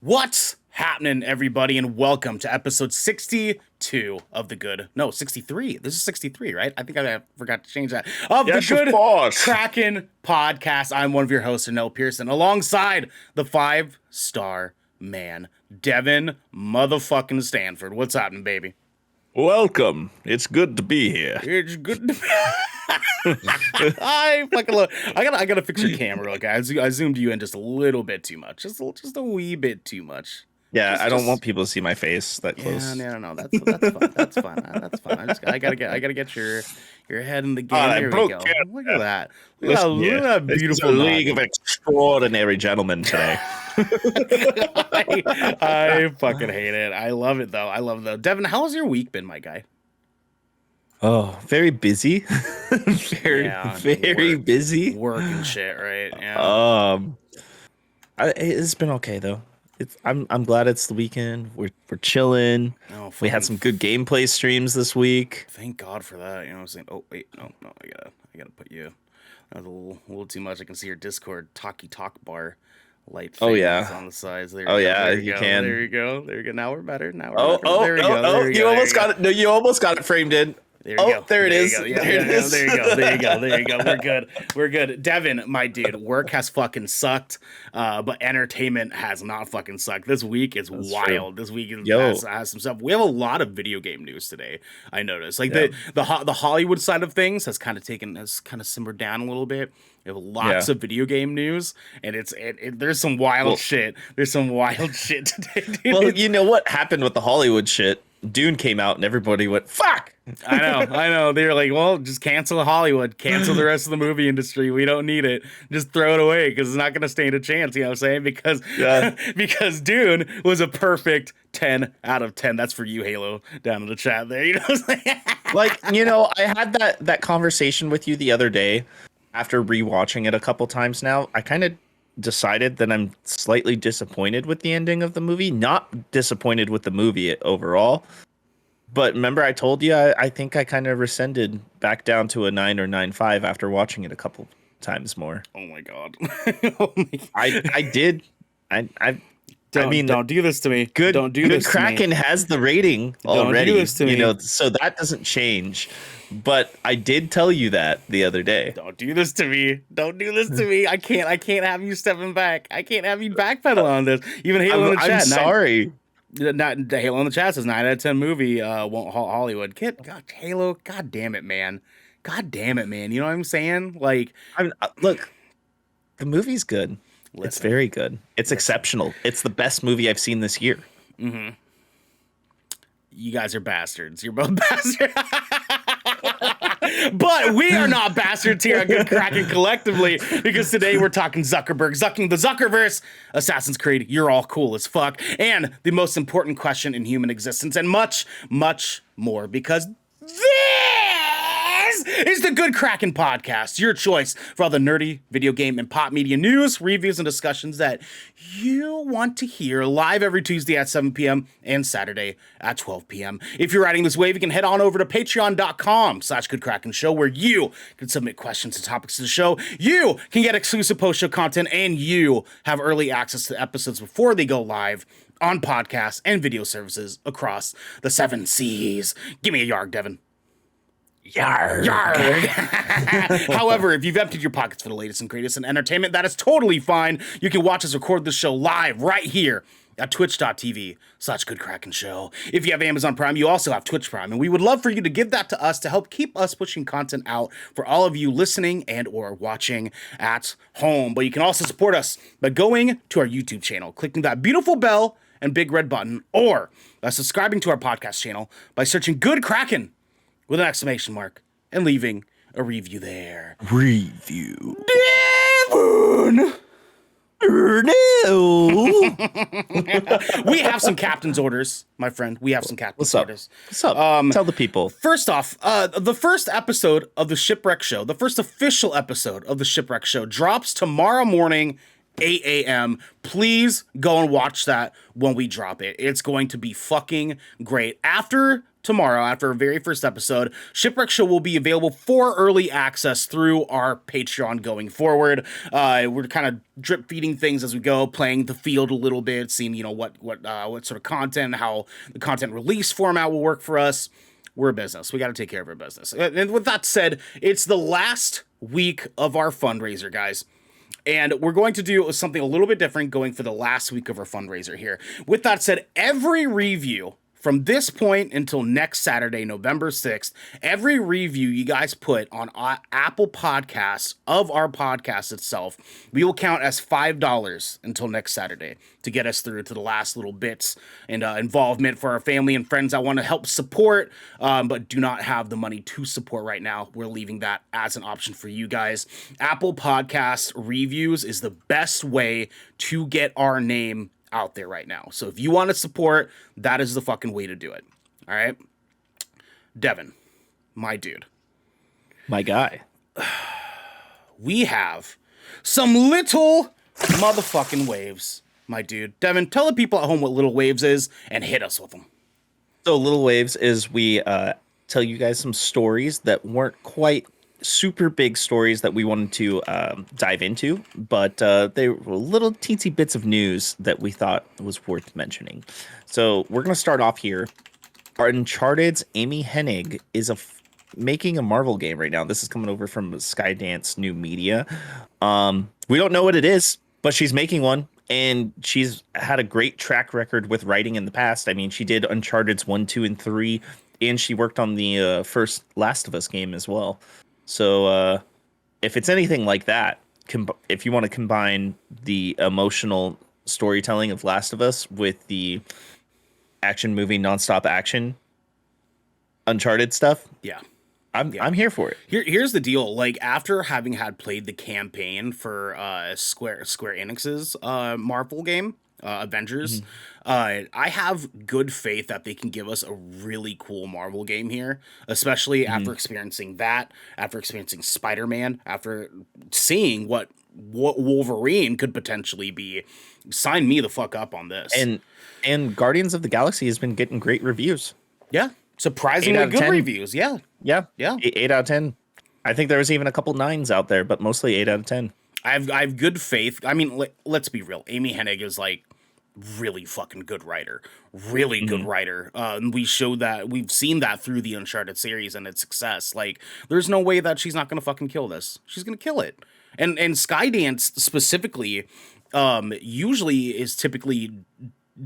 What's happening, everybody, and welcome to episode 62 of the good. No, 63. This is 63, right? I think I forgot to change that. Of the Good Kraken podcast. I'm one of your hosts, Ernell Pearson, alongside the 5-star man, Devin motherfucking Stanford. What's happening, baby? Welcome. It's good to be here. It's good to be. I fucking love. I gotta fix your camera, guys. I zoomed you in just a little bit too much, just a wee bit too much. Yeah, I don't want people to see my face that close. Yeah, no, that's fine. That's fine. That's fine. I gotta get your head in the game. Here we go. Look at that. Look at that beautiful league of extraordinary gentlemen today. I fucking hate it. I love it though. Devin, how's your week been, my guy? Oh, very busy. very busy. Work and shit, right? Yeah. It's been okay though. I'm glad it's the weekend. We're chilling. We had some good gameplay streams this week. Thank God for that. You know what I'm saying? Oh wait, no, I gotta put you. That was a little too much. I can see your Discord talk bar light. Oh yeah, on the sides. There you can. There you go. Now we're better. There we go. You almost got it. No, you almost got it framed in. There you go. There it is. There you go. We're good. Devin, my dude, work has fucking sucked, but entertainment has not fucking sucked. This week is wild. True. This week has some stuff. We have a lot of video game news today. I noticed, like the Hollywood side of things has kind of simmered down a little bit. We have lots of video game news, and there's some wild shit. There's some wild shit today, dude. Well, you know what happened with the Hollywood shit? Dune came out and everybody went, fuck! I know. They were like, well, just cancel Hollywood. Cancel the rest of the movie industry. We don't need it. Just throw it away because it's not going to stand a chance, you know what I'm saying? Because Dune was a perfect 10 out of 10. That's for you, Halo, down in the chat there. You know what I'm saying? Like, I had that conversation with you the other day after rewatching it a couple times now. I kind of decided that I'm slightly disappointed with the ending of the movie. Not disappointed with the movie overall. But remember I told you I think I kind of rescinded back down to a 9 or 9.5 after watching it a couple times more. Oh my god. I did. Don't do this to me. Don't do this to me. Kraken has the rating already. Don't do this to me. So that doesn't change. But I did tell you that the other day. Don't do this to me. I can't have you stepping back. I can't have you backpedal on this. Even Halo in the chat. I'm sorry. Not Halo in the chat says 9 out of 10 movie won't Hollywood. Halo. God damn it, man. You know what I'm saying? Like, look, the movie's good. It's very good. It's exceptional. It's the best movie I've seen this year. Mm-hmm. You guys are bastards. You're both bastards. But we are not bastards here at Good Kraken collectively, because today we're talking Zuckerberg, zucking the Zuckerverse, Assassin's Creed, you're all cool as fuck, and the most important question in human existence, and much, much more, because this is the Good Kraken podcast, your choice for all the nerdy video game and pop media news, reviews, and discussions that you want to hear live every Tuesday at 7 p.m. and Saturday at 12 p.m. If you're riding this wave, you can head on over to patreon.com/GoodKrakenShow, where you can submit questions and topics to the show. You can get exclusive post-show content, and you have early access to episodes before they go live on podcasts and video services across the 7 seas. Give me a yarg, Devin. Yarg. However, if you've emptied your pockets for the latest and greatest in entertainment, that is totally fine. You can watch us record this show live right here at twitch.tv/GoodKrakenShow. If you have Amazon Prime, you also have Twitch Prime, and we would love for you to give that to us to help keep us pushing content out for all of you listening and or watching at home. But you can also support us by going to our YouTube channel, clicking that beautiful bell and big red button, or by subscribing to our podcast channel by searching Good Kraken with an exclamation mark and leaving a review there. Devin! Ernell! We have some captain's orders, my friend. We have some captain's orders. What's up? Tell the people. First off, the first episode of the Shipwreck Show, the first official episode of the Shipwreck Show, drops tomorrow morning, 8 a.m. Please go and watch that when we drop it. It's going to be fucking great. After tomorrow, after our very first episode, Shipwreck Show will be available for early access through our Patreon going forward. We're kind of drip feeding things as we go, playing the field a little bit, seeing what sort of content, how the content release format will work for us. We're a business. We got to take care of our business. And with that said, it's the last week of our fundraiser, guys. And we're going to do something a little bit different going for the last week of our fundraiser here. With that said, every review from this point until next Saturday, November 6th, every review you guys put on Apple Podcasts of our podcast itself, we will count as $5 until next Saturday to get us through to the last little bits and involvement for our family and friends that want to help support, but do not have the money to support right now. We're leaving that as an option for you guys. Apple Podcast reviews is the best way to get our name out there right now. So if you want to support, that is the fucking way to do it. All right. Devin, my dude. My guy. We have some little motherfucking waves, my dude. Devin, tell the people at home what little waves is and hit us with them. So Little Waves is we tell you guys some stories that weren't quite super big stories that we wanted to dive into, but they were little teensy bits of news that we thought was worth mentioning. So we're going to start off here. Uncharted's Amy Hennig is making a Marvel game right now. This is coming over from Skydance New Media. We don't know what it is, but she's making one. And she's had a great track record with writing in the past. I mean, she did Uncharted's 1, 2, and 3, and she worked on the first Last of Us game as well. So if it's anything like that, if you want to combine the emotional storytelling of Last of Us with the action movie, nonstop action, Uncharted stuff, yeah, I'm here for it. Here's the deal. Like, after having had played the campaign for Square Enix's Marvel game, Avengers, I have good faith that they can give us a really cool Marvel game here, especially after experiencing that, after experiencing Spider-Man, after seeing what Wolverine could potentially be. Sign me the fuck up on this. And Guardians of the Galaxy has been getting great reviews. Yeah, surprisingly good 10. reviews. Yeah. 8 out of 10. I think there was even a couple 9s out there, but mostly 8 out of 10. I have good faith. I mean, let's be real. Amy Hennig is like really fucking good writer, really good writer. We've seen that through the Uncharted series and its success. Like, there's no way that she's not gonna fucking kill this. She's gonna kill it. And Skydance specifically, usually is typically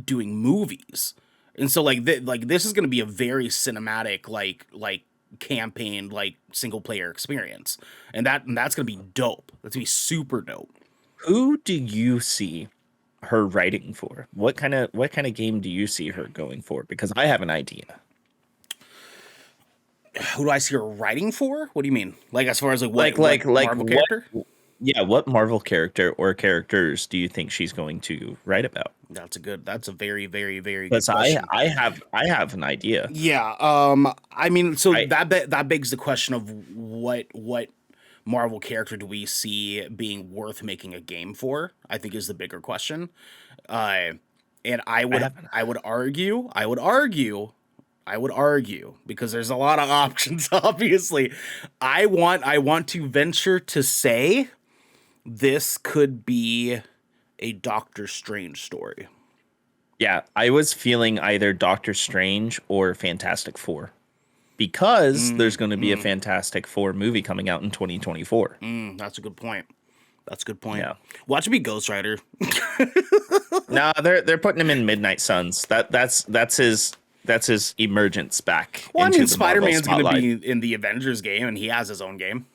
doing movies, and so like this is gonna be a very cinematic like campaign, like single player experience, and that's gonna be dope. That's gonna be super dope. Who do you see her writing for? What kind of game do you see her going for? Because I have an idea. Who do I see her writing for? What do you mean? Like, as far as what Marvel character? What Marvel character or characters do you think she's going to write about? That's a very, very, very good question. Because I have an idea. Yeah. I mean, so that begs the question of what Marvel character do we see being worth making a game for? I think is the bigger question. And I would argue, because there's a lot of options, obviously. I want to venture to say this could be a Doctor Strange story. Yeah, I was feeling either Doctor Strange or Fantastic Four, because there's going to be a Fantastic Four movie coming out in 2024. That's a good point. Yeah. Watch it be Ghost Rider. No, they're putting him in Midnight Suns. That's his emergence back. Well, into I mean, the Marvel Spider-Man's going to spotlight. be in the Avengers game, and he has his own game.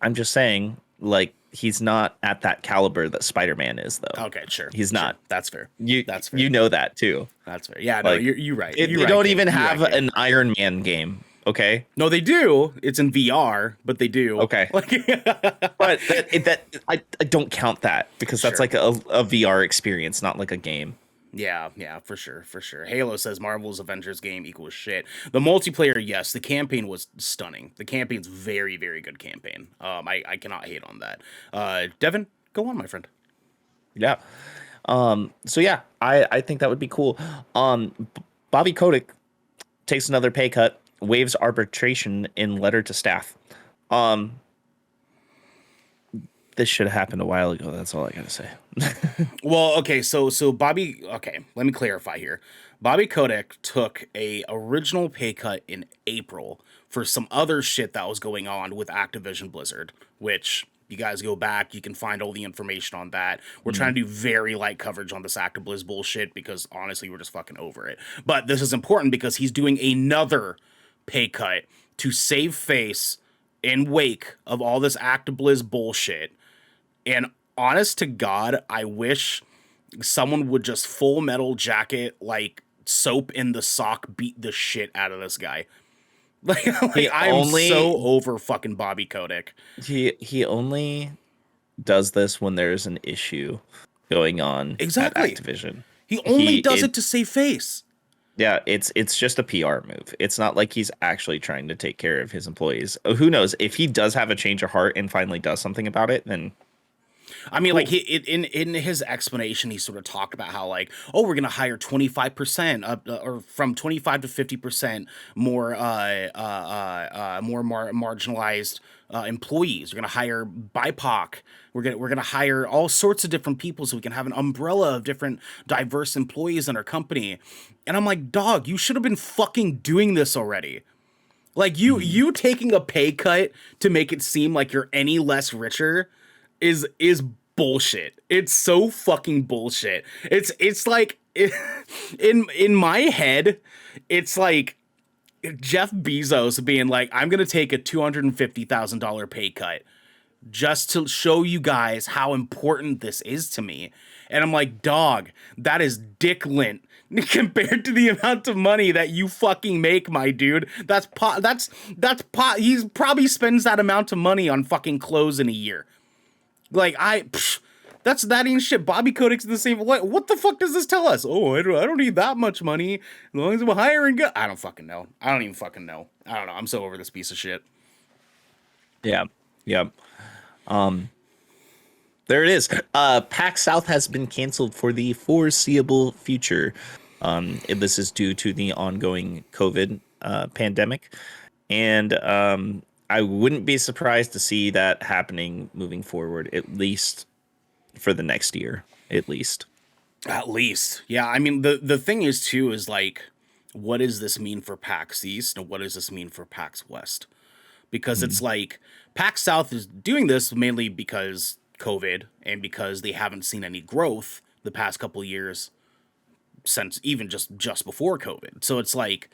I'm just saying, like, he's not at that caliber that Spider-Man is, though. Okay, sure. He's not. That's fair. That's fair. You know that too. That's fair. Yeah, no, Like, you're right. They don't even have an Iron Man game. Okay. No, they do. It's in VR, but they do. Okay. But I don't count that, because that's like a VR experience, not like a game. Yeah, for sure. Halo says Marvel's Avengers game equals shit. The multiplayer, yes. The campaign was stunning. The campaign's very, very good campaign. I cannot hate on that. Devin, go on, my friend. Yeah. So yeah, I think that would be cool. Bobby Kotick takes another pay cut, waives arbitration in letter to staff. Um, this should have happened a while ago. That's all I gotta say. Well, okay, so Bobby. Okay, let me clarify here. Bobby Kotick took a original pay cut in April for some other shit that was going on with Activision Blizzard, which you guys go back, you can find all the information on that. We're trying to do very light coverage on this ActiBliz bullshit because honestly, we're just fucking over it. But this is important because he's doing another pay cut to save face in wake of all this ActiBliz bullshit. And honest to God, I wish someone would just Full Metal Jacket, like soap in the sock, beat the shit out of this guy. Like I'm so over fucking Bobby Kotick. He only does this when there's an issue going on Exactly. at Activision. He only does it to save face. Yeah, it's just a PR move. It's not like he's actually trying to take care of his employees. Who knows? If he does have a change of heart and finally does something about it, then I mean, cool. Like in his explanation, he sort of talked about how like, oh, we're gonna hire 25% or from 25 to 50% more marginalized employees. We're gonna hire BIPOC. We're gonna hire all sorts of different people so we can have an umbrella of different diverse employees in our company. And I'm like, dog, you should have been fucking doing this already. Like you taking a pay cut to make it seem like you're any less richer is bullshit. It's so fucking bullshit. It's like in my head, it's like Jeff Bezos being like, I'm gonna take a $250,000 pay cut just to show you guys how important this is to me. And I'm like, dog, that is dick lint compared to the amount of money that you fucking make, my dude. He probably spends that amount of money on fucking clothes in a year. Like that ain't shit. Bobby Kotick's the same. What the fuck does this tell us? Oh, I don't need that much money as long as I'm hiring. I don't fucking know. I don't even fucking know. I don't know. I'm so over this piece of shit. Yeah. There it is. PAX South has been canceled for the foreseeable future. This is due to the ongoing COVID pandemic, and I wouldn't be surprised to see that happening moving forward, at least for the next year, at least. At least. Yeah, I mean, the thing is, too, is like, what does this mean for PAX East and what does this mean for PAX West? Because it's like, PAX South is doing this mainly because COVID and because they haven't seen any growth the past couple of years since even just before COVID. So it's like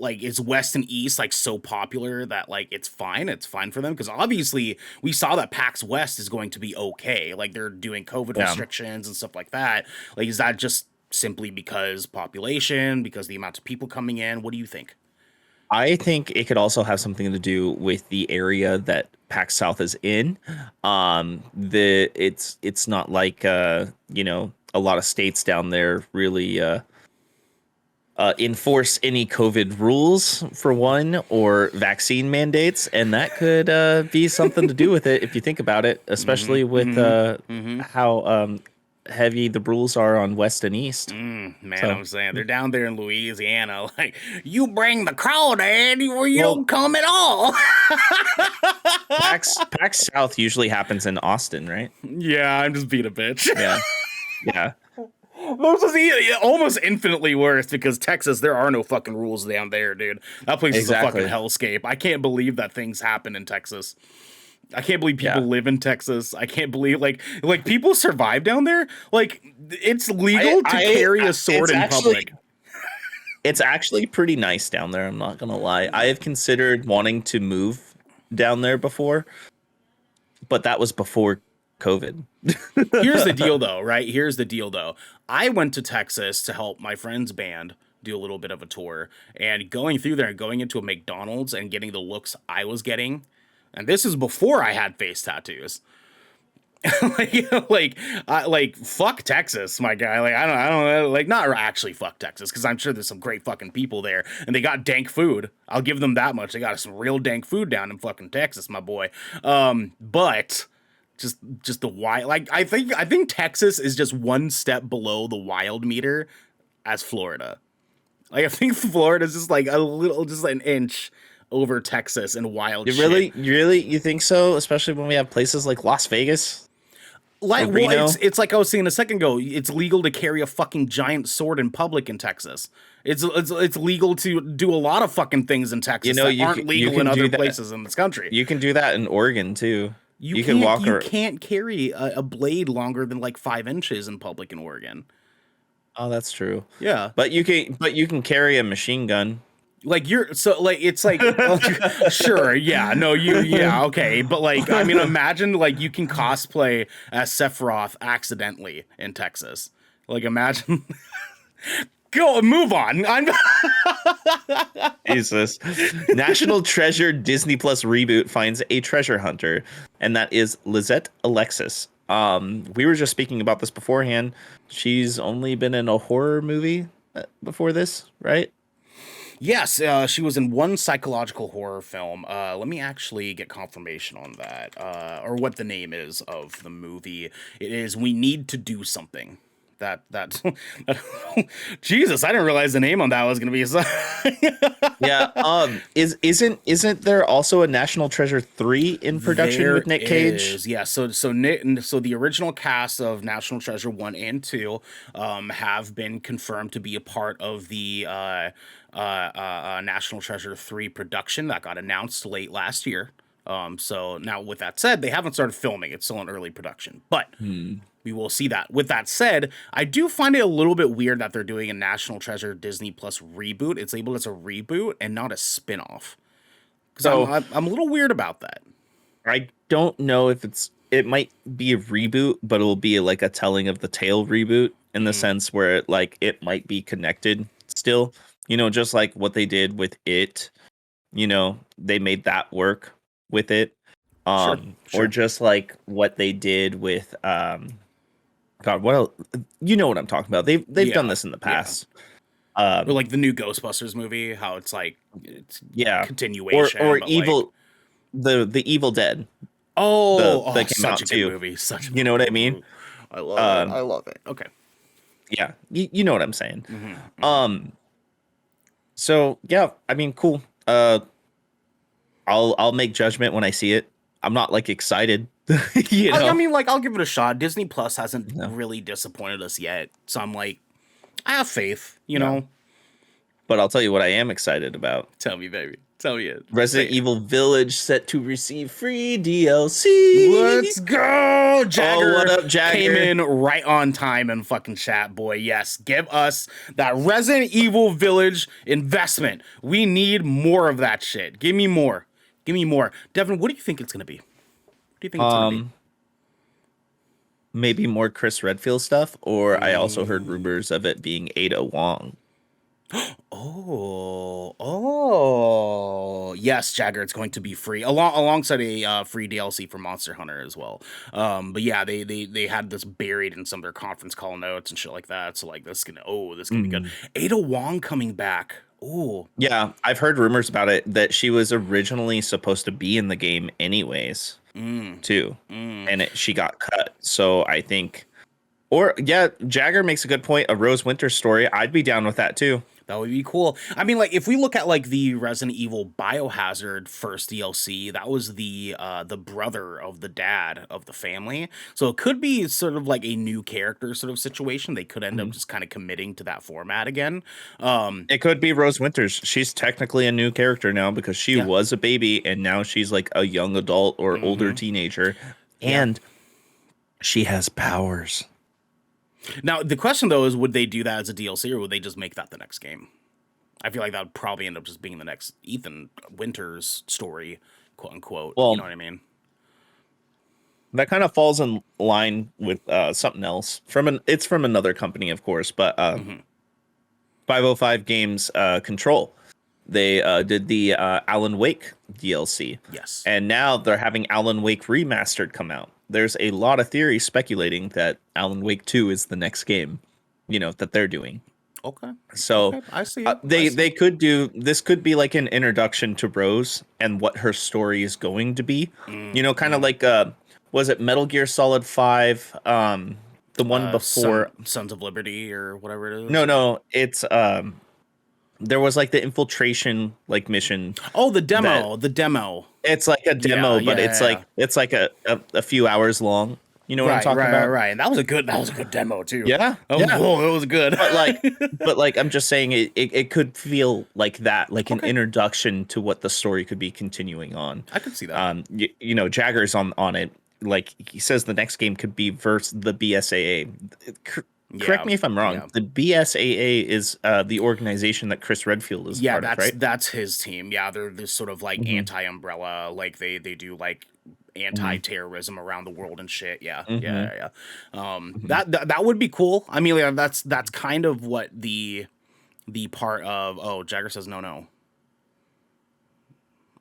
is West and East like so popular that like it's fine for them? Because obviously we saw that PAX West is going to be okay. Like they're doing COVID restrictions and stuff like that. Like, is that just simply because population, because the amount of people coming in? What do you think? I think it could also have something to do with the area that PAX South is in. It's not like a lot of states down there really enforce any COVID rules, for one, or vaccine mandates, and that could be something to do with it if you think about it, especially with how heavy the rules are on West and East. I'm saying they're down there in Louisiana. Like, you bring the crawdad, or you don't come at all. PAX South usually happens in Austin, right? Yeah, I'm just being a bitch. Yeah. This is almost infinitely worse because Texas, there are no fucking rules down there, dude. That place is a fucking hellscape. I can't believe that things happen in Texas. I can't believe people live in Texas. I can't believe like people survive down there. Like, it's legal to carry a sword in public. It's actually pretty nice down there. I'm not gonna lie. I have considered wanting to move down there before, but that was before COVID. Here's the deal, though, right? Here's the deal, though. I went to Texas to help my friend's band do a little bit of a tour, and going through there and going into a McDonald's and getting the looks I was getting. And this is before I had face tattoos. like fuck Texas, my guy. Like, I don't know, like, not actually fuck Texas, because I'm sure there's some great fucking people there, and they got dank food. I'll give them that much. They got some real dank food down in fucking Texas, my boy. But just the wild. Like, I think Texas is just one step below the wild meter as Florida. Like I think Florida is just like a little, just an inch over Texas and wild You shit. you think so? Especially when we have places like Las Vegas or Like, well, Reno. it's like I was saying a second ago. It's legal to carry a fucking giant sword in public in Texas. It's legal to do a lot of fucking things in You Texas know, that aren't you legal in can do other that. places in this country. You can do that in Oregon too. You You can can't walk you or can't carry a blade longer than like 5 inches in public in Oregon. oh, that's true. Yeah. But you can carry a machine gun. Like you're so like it's like sure, yeah, no, yeah, okay, but like I mean, imagine like you can cosplay as Sephiroth accidentally in Texas. Like imagine, go move on. I'm Jesus. National Treasure Disney Plus reboot finds a treasure hunter, and that is Lizette Alexis. We were just speaking about this beforehand. She's only been in a horror movie before this, right? Yes, she was in one psychological horror film. Let me actually get confirmation on that, or what the name is of the movie. It is We Need to Do Something. That Jesus, I didn't realize the name on that was gonna be so. Yeah. Isn't there also a National Treasure 3 in production There with Nick Cage? is, yeah. So the original cast of National Treasure 1 and 2 have been confirmed to be a part of the National Treasure 3 production that got announced late last year. So now with that said, they haven't started filming. It's still in early production, but we will see that. With that said, I do find it a little bit weird that they're doing a National Treasure Disney Plus reboot. It's labeled as a reboot and not a spin-off. Because So I'm a little weird about that. I don't know if it might be a reboot, but it'll be like a telling of the tale reboot in the sense where it might be connected still. You know, just like what they did with it. You know, they made that work with it. Sure, Or sure. just like what they did with God, what else? You know what I'm talking about. They've done Yeah, this in the yeah. past. Or like the new Ghostbusters movie, how it's like it's Yeah. continuation, Or but like evil the Evil Dead oh, that came such out a good too. movie, such a You know what I mean? I love it. Um I love it. Okay. yeah, you know what I'm saying. Mm-hmm. Um so yeah, I mean cool. I'll make judgment when I see it. I'm not like excited, you I know. mean, like I'll give it a shot. Disney Plus hasn't No. really disappointed us yet, so I'm like, I have faith. You No. know, But I'll tell you what I am excited about. tell me, baby, tell me it. Say Resident it. Evil Village set to receive free DLC. Let's go! Oh, what Jagger up, Jagger? came in right on time and fucking chat, boy. Yes, give us that Resident Evil Village investment. We need more of that shit. Give me more. Give me more. Devin, what do you think it's gonna be? What do you think it's gonna be? Maybe more Chris Redfield stuff, or I also heard rumors of it being Ada Wong. Yes, Jagger, it's going to be free alongside a free DLC for Monster Hunter as well. But yeah, they had this buried in some of their conference call notes and shit like that. So like this gonna be good. Ada Wong coming back. Oh, Yeah, I've heard rumors about it that she was originally supposed to be in the game anyways, too, and she got cut. So I think, or yeah, Jagger makes a good point. A Rose Winter story, I'd be down with that too. that would be cool. I mean, like if we look at like the Resident Evil Biohazard first DLC, that was the brother of the dad of the family. So it could be sort of like a new character sort of situation. They could end up just kind of committing to that format again. It could be Rose Winters. She's technically a new character now because she Yeah. was a baby and now she's like a young adult or older teenager, and she has powers. Now the question though is, would they do that as a DLC or would they just make that the next game? I feel like that would probably end up just being the next Ethan Winters story, quote unquote. Well, You know what I mean? that kind of falls in line with something else it's from another company, of course, but 505 Games Control. They did the Alan Wake DLC. Yes. And now they're having Alan Wake Remastered come out. There's a lot of theory speculating that Alan Wake 2 is the next game, that they're doing. Okay. So Okay, I see it. they could do this, could be like an introduction to Rose and what her story is going to be. Kind of like was it Metal Gear Solid 5, the one before Sons of Liberty or whatever it is. No, it's there was like the infiltration like mission. Oh, the demo. It's like a demo, Yeah, but yeah, it's yeah. like a few hours long. You know what I'm talking about? Right. And that was a good demo too. Yeah, Oh, yeah. whoa, it was good. But I'm just saying it could feel like that, like an Okay. introduction to what the story could be continuing on. I could see that. You know, Jagger's on it. Like he says, the next game could be versus the BSAA. Correct me if I'm wrong. Yeah. The BSAA is the organization that Chris Redfield is part of, right? That's his team. Yeah, they're sort of like anti-umbrella. Like they do like anti-terrorism around the world and shit. Yeah. That would be cool. I mean, like, that's kind of what the part of. Oh, Jagger says no.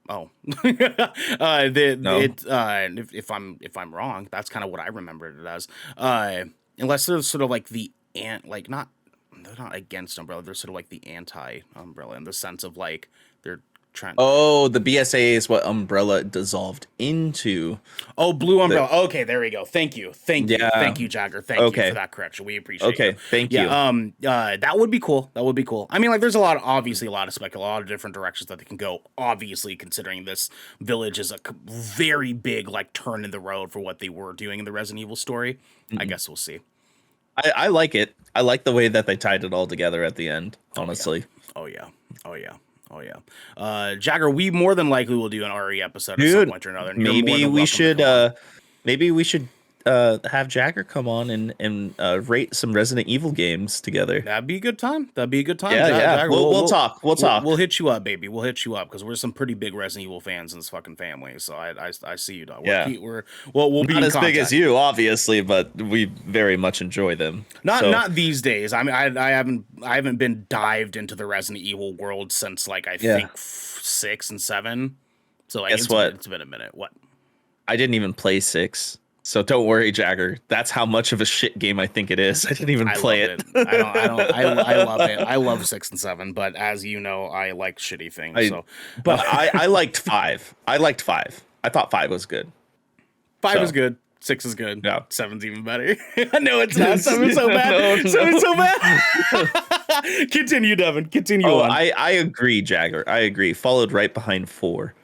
Oh, No. if I'm wrong, that's kind of what I remembered it as. Unless they're sort of like they're not against umbrella. They're sort of like the anti-umbrella in the sense of like they're trying. Oh, the BSAA is what Umbrella dissolved into. Oh, Blue Umbrella. Okay, there we go. Thank you, Yeah. thank you, Jagger. Thank you for that correction. We appreciate it. Thank you. That would be cool. I mean, like, there's obviously a lot of a lot of different directions that they can go. Obviously, considering this village is a very big like turn in the road for what they were doing in the Resident Evil story. I guess we'll see. I like it. I like the way that they tied it all together at the end. Honestly. Oh yeah. Jagger, we more than likely will do an RE episode at some point or another. Maybe we should have Jagger come on and rate some Resident Evil games together. That'd be a good time. Yeah, Jagger, we'll talk. We'll hit you up, baby. We'll hit you up because we're some pretty big Resident Evil fans in this fucking family. So I see you, dog. We'll be not in as big contact. as you, obviously, but we very much enjoy them. Not these days. I mean, I haven't been dived into the Resident Evil world since like I think 6 and 7. So like, Guess what? It's been a minute. What? I didn't even play 6. So don't worry, Jagger. That's how much of a shit game I think it is. I didn't even play it. I love it. I love 6 and 7, but as you know, I like shitty things. I liked 5. I liked 5. I thought 5 was good. 5 is good. 6 is good. Yeah. 7's even better. No, it's not. 7's so bad. 7's so bad. Continue, Devin. Continue on. I agree, Jagger. I agree. Followed right behind 4.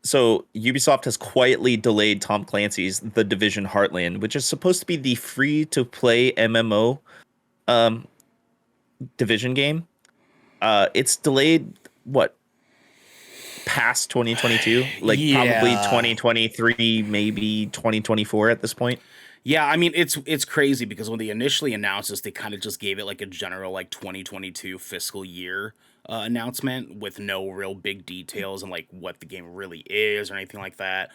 So Ubisoft has quietly delayed Tom Clancy's The Division Heartland, which is supposed to be the free-to-play MMO Division game. It's delayed, past 2022? Like, probably 2023, maybe 2024 at this point? Yeah, I mean, it's crazy because when they initially announced this, they kind of just gave it like a general like 2022 fiscal year announcement with no real big details and like what the game really is or anything like that.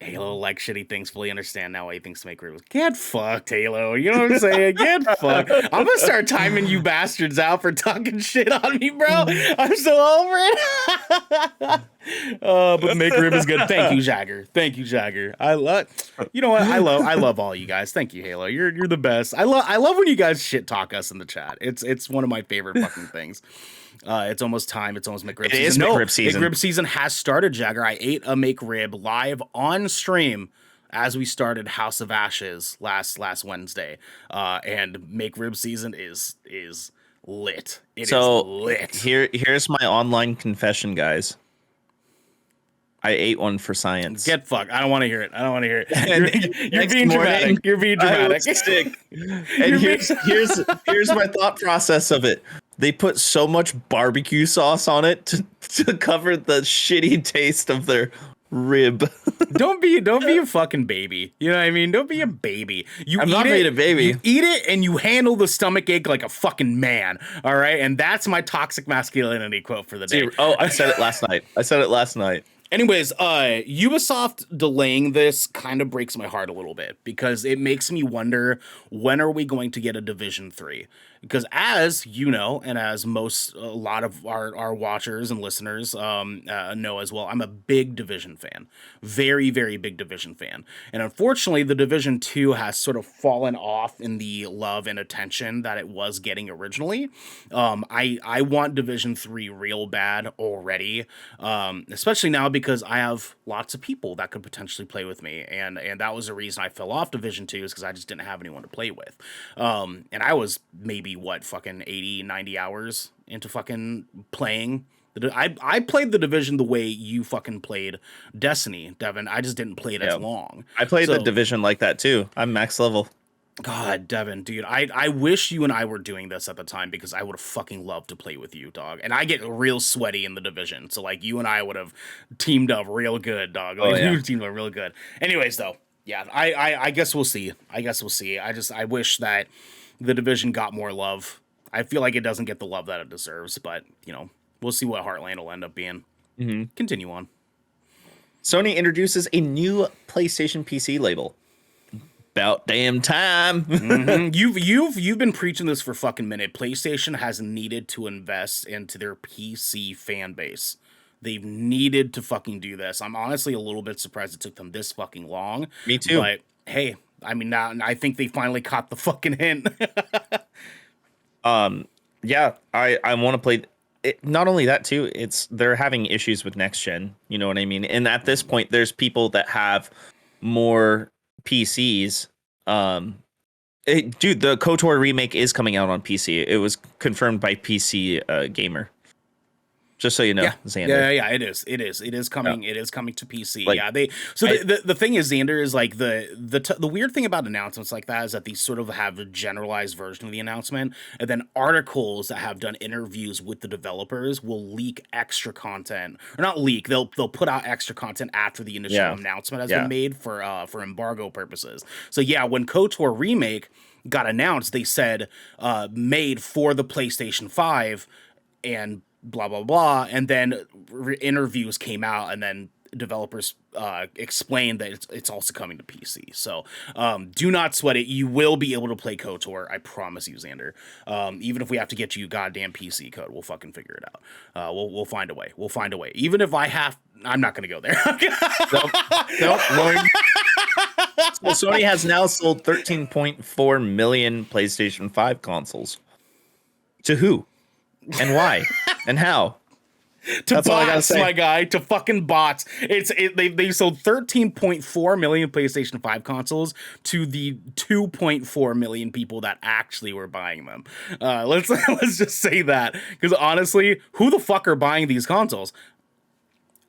Halo like shitty things. Fully understand now why he thinks to make reviews. Get fucked, Halo. You know what I'm saying? Get fucked. I'm gonna start timing you bastards out for talking shit on me, bro. I'm so over it. But make rib is good. Thank you, Jagger. I love. You know what? I love all you guys. Thank you, Halo. You're the best. I love when you guys shit talk us in the chat. It's one of my favorite fucking things. It's almost time. It's almost McRib season. It is McRib season. McRib season has started, Jagger. I ate a McRib live on stream as we started House of Ashes last Wednesday. And McRib season is lit. It is lit. Here's my online confession, guys. I ate one for science. Get fucked. I don't want to hear it. You're being dramatic. You're being dramatic. I was sick. And here's my thought process of it. They put so much barbecue sauce on it to cover the shitty taste of their rib. Don't be a fucking baby. You know what I mean? Don't be a baby. I'm not made a baby. You eat it and you handle the stomach ache like a fucking man. All right, and that's my toxic masculinity quote for the day. I said it last night. Anyways, Ubisoft delaying this kind of breaks my heart a little bit because it makes me wonder, when are we going to get a Division 3? Because as you know, and as a lot of our watchers and listeners know as well, I'm a big Division fan. Very, very big Division fan. And unfortunately, the Division 2 has sort of fallen off in the love and attention that it was getting originally. I want Division 3 real bad already, especially now because I have lots of people that could potentially play with me. And that was the reason I fell off Division 2 is because I just didn't have anyone to play with. And I was maybe be fucking 80, 90 hours into fucking playing. I played the Division the way you fucking played Destiny, Devin. I just didn't play it as Yeah. long. I played the So, Division like that too. I'm max level. God, Devin, dude, I wish you and I were doing this at the time because I would have fucking loved to play with you, dog. And I get real sweaty in the Division, so like you and I would have teamed up real good, dog. Like Oh, yeah. we teamed up real good. Anyways, though, yeah, I guess we'll see. I wish that the Division got more love. I feel like it doesn't get the love that it deserves, but we'll see what Heartland will end up being. Continue on. Sony introduces a new PlayStation PC label. About damn time. You've been preaching this for fucking minute. PlayStation has needed to invest into their PC fan base. They've needed to fucking do this. I'm honestly a little bit surprised it took them this fucking long. Me too. But hey, I mean, now I think they finally caught the fucking hint. Yeah, I want to play it. Not only that too, they're having issues with next gen. You know what I mean? And at this point, there's people that have more PCs. Dude, the KOTOR remake is coming out on PC. It was confirmed by PC Gamer. Just so you know, Xander. Yeah, it is coming. Yeah. It is coming to PC. Like, yeah, the thing is, Xander, is like the weird thing about announcements like that is that these sort of have a generalized version of the announcement, and then articles that have done interviews with the developers will leak extra content, or not leak. They'll put out extra content after the initial announcement has been made for embargo purposes. So yeah, when KOTOR remake got announced, they said made for the PlayStation 5 and blah blah blah, and then interviews came out, and then developers explained that it's also coming to PC. So do not sweat it. You will be able to play KOTOR. I promise you, Xander. Even if we have to get you goddamn PC code, we'll fucking figure it out. We'll find a way. We'll find a way. Even if I'm not gonna go there. Nope. So Sony has now sold 13.4 million PlayStation 5 consoles. To who? And why? And how? To That's bots, my guy. To fucking bots. They sold 13.4 million PlayStation 5 consoles to the 2.4 million people that actually were buying them. Let's just say that, because honestly, who the fuck are buying these consoles?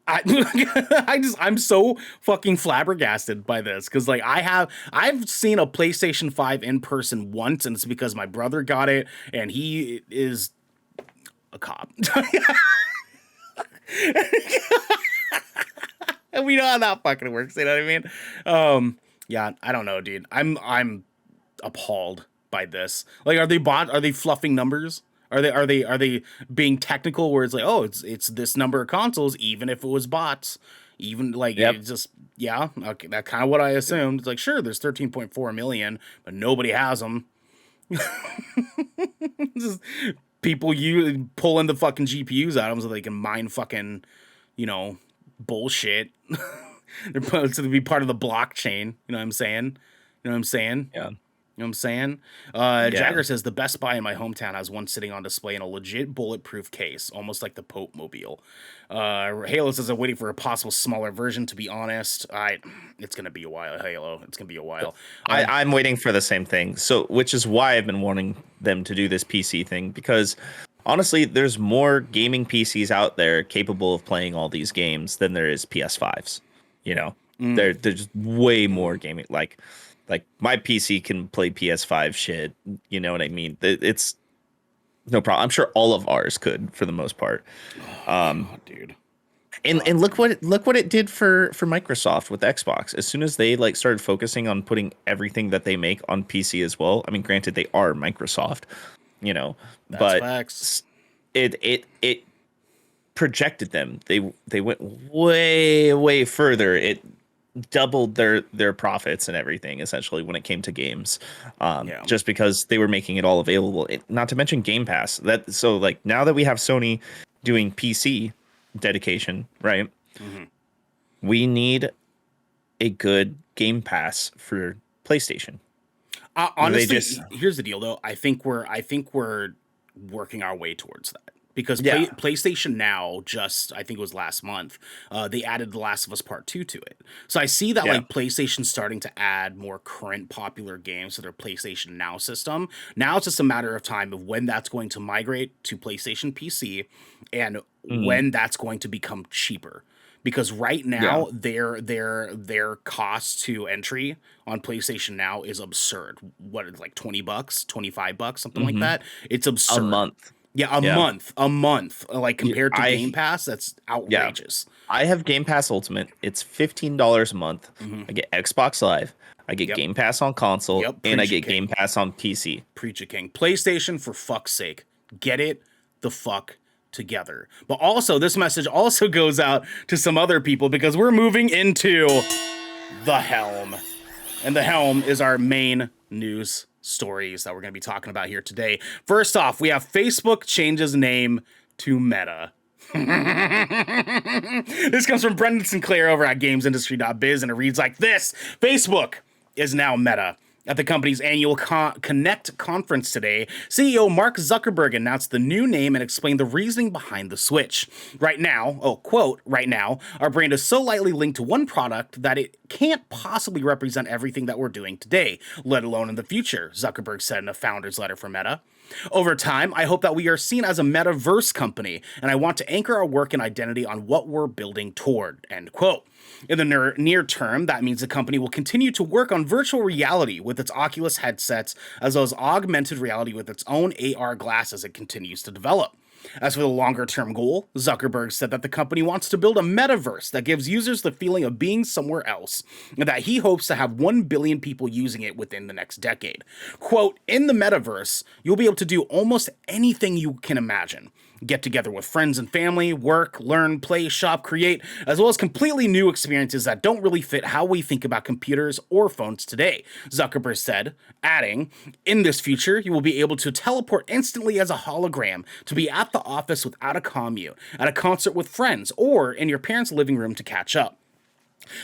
I'm so fucking flabbergasted by this, because like I've seen a PlayStation 5 in person once, and it's because my brother got it, and he is a cop. And we know how that fucking works, you know what I mean? Yeah, I don't know, dude. I'm appalled by this. Like, are they fluffing numbers? Are they being technical where it's like, oh, it's this number of consoles, even if it was bots? Even like it's just okay, that's kind of what I assumed. It's like, sure, there's 13.4 million, but nobody has them. Just people pulling the fucking GPUs out of them so they can mine fucking, bullshit. They're supposed to be part of the blockchain. You know what I'm saying? Yeah. You know what I'm saying? Jagger says the Best Buy in my hometown has one sitting on display in a legit bulletproof case, almost like the Pope Mobile. Halo says I'm waiting for a possible smaller version. To be honest, it's gonna be a while. Halo, it's gonna be a while. I'm waiting for the same thing. So, which is why I've been wanting them to do this PC thing, because honestly, there's more gaming PCs out there capable of playing all these games than there is PS5s. There's way more gaming. Like my PC can play PS5 shit. You know what I mean? It's no problem. I'm sure all of ours could, for the most part. God, dude. And look what it did for Microsoft with Xbox. As soon as they started focusing on putting everything that they make on PC as well. I mean, granted, they are Microsoft, That's but facts. It projected them. They went way further. It doubled their profits and everything essentially when it came to games, just because they were making it all available. Not to mention Game Pass. So now that we have Sony doing PC dedication, right? Mm-hmm. We need a good Game Pass for PlayStation. Honestly, here's the deal though. I think we're working our way towards that. because Yeah. PlayStation Now just, I think it was last month, they added The Last of Us Part 2 to it. So I see that like PlayStation's starting to add more current popular games to their PlayStation Now system. Now it's just a matter of time of when that's going to migrate to PlayStation PC and when that's going to become cheaper. Because right now their cost to entry on PlayStation Now is absurd. What is like $20, $25, something like that? It's absurd. A month. Yeah, a month. Like compared to Game Pass, that's outrageous. I have Game Pass Ultimate. It's $15 a month. I get Xbox Live. I get Game Pass on console, and I get Game Pass on PC. Preach it, King. PlayStation, for fuck's sake, get it the fuck together. But also, this message also goes out to some other people because we're moving into the Helm. And the Helm is our main news stories that we're going to be talking about here today. First off, we have Facebook changes name to Meta. This comes from Brendan Sinclair over at gamesindustry.biz, and it reads like this: Facebook is now Meta. At the company's annual Connect conference today, CEO Mark Zuckerberg announced the new name and explained the reasoning behind the switch. Right now, quote, right now, our brand is so lightly linked to one product that it can't possibly represent everything that we're doing today, let alone in the future, Zuckerberg said in a founder's letter for Meta. Over time, I hope that we are seen as a metaverse company, and I want to anchor our work and identity on what we're building toward, end quote. In the near term, that means the company will continue to work on virtual reality with its Oculus headsets, as well as augmented reality with its own AR glasses it continues to develop. As for the longer-term goal, Zuckerberg said that the company wants to build a metaverse that gives users the feeling of being somewhere else, and that he hopes to have 1 billion people using it within the next decade. Quote, in the metaverse, you'll be able to do almost anything you can imagine. Get together with friends and family, work, learn, play, shop, create, as well as completely new experiences that don't really fit how we think about computers or phones today, Zuckerberg said, adding, in this future, you will be able to teleport instantly as a hologram, to be at the office without a commute, at a concert with friends, or in your parents' living room to catch up.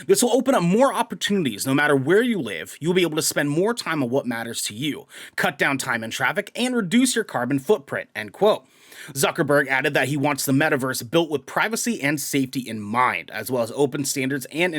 This will open up more opportunities no matter where you live. You'll be able to spend more time on what matters to you, cut down time in traffic, and reduce your carbon footprint, end quote. Zuckerberg added that he wants the metaverse built with privacy and safety in mind, as well as open standards and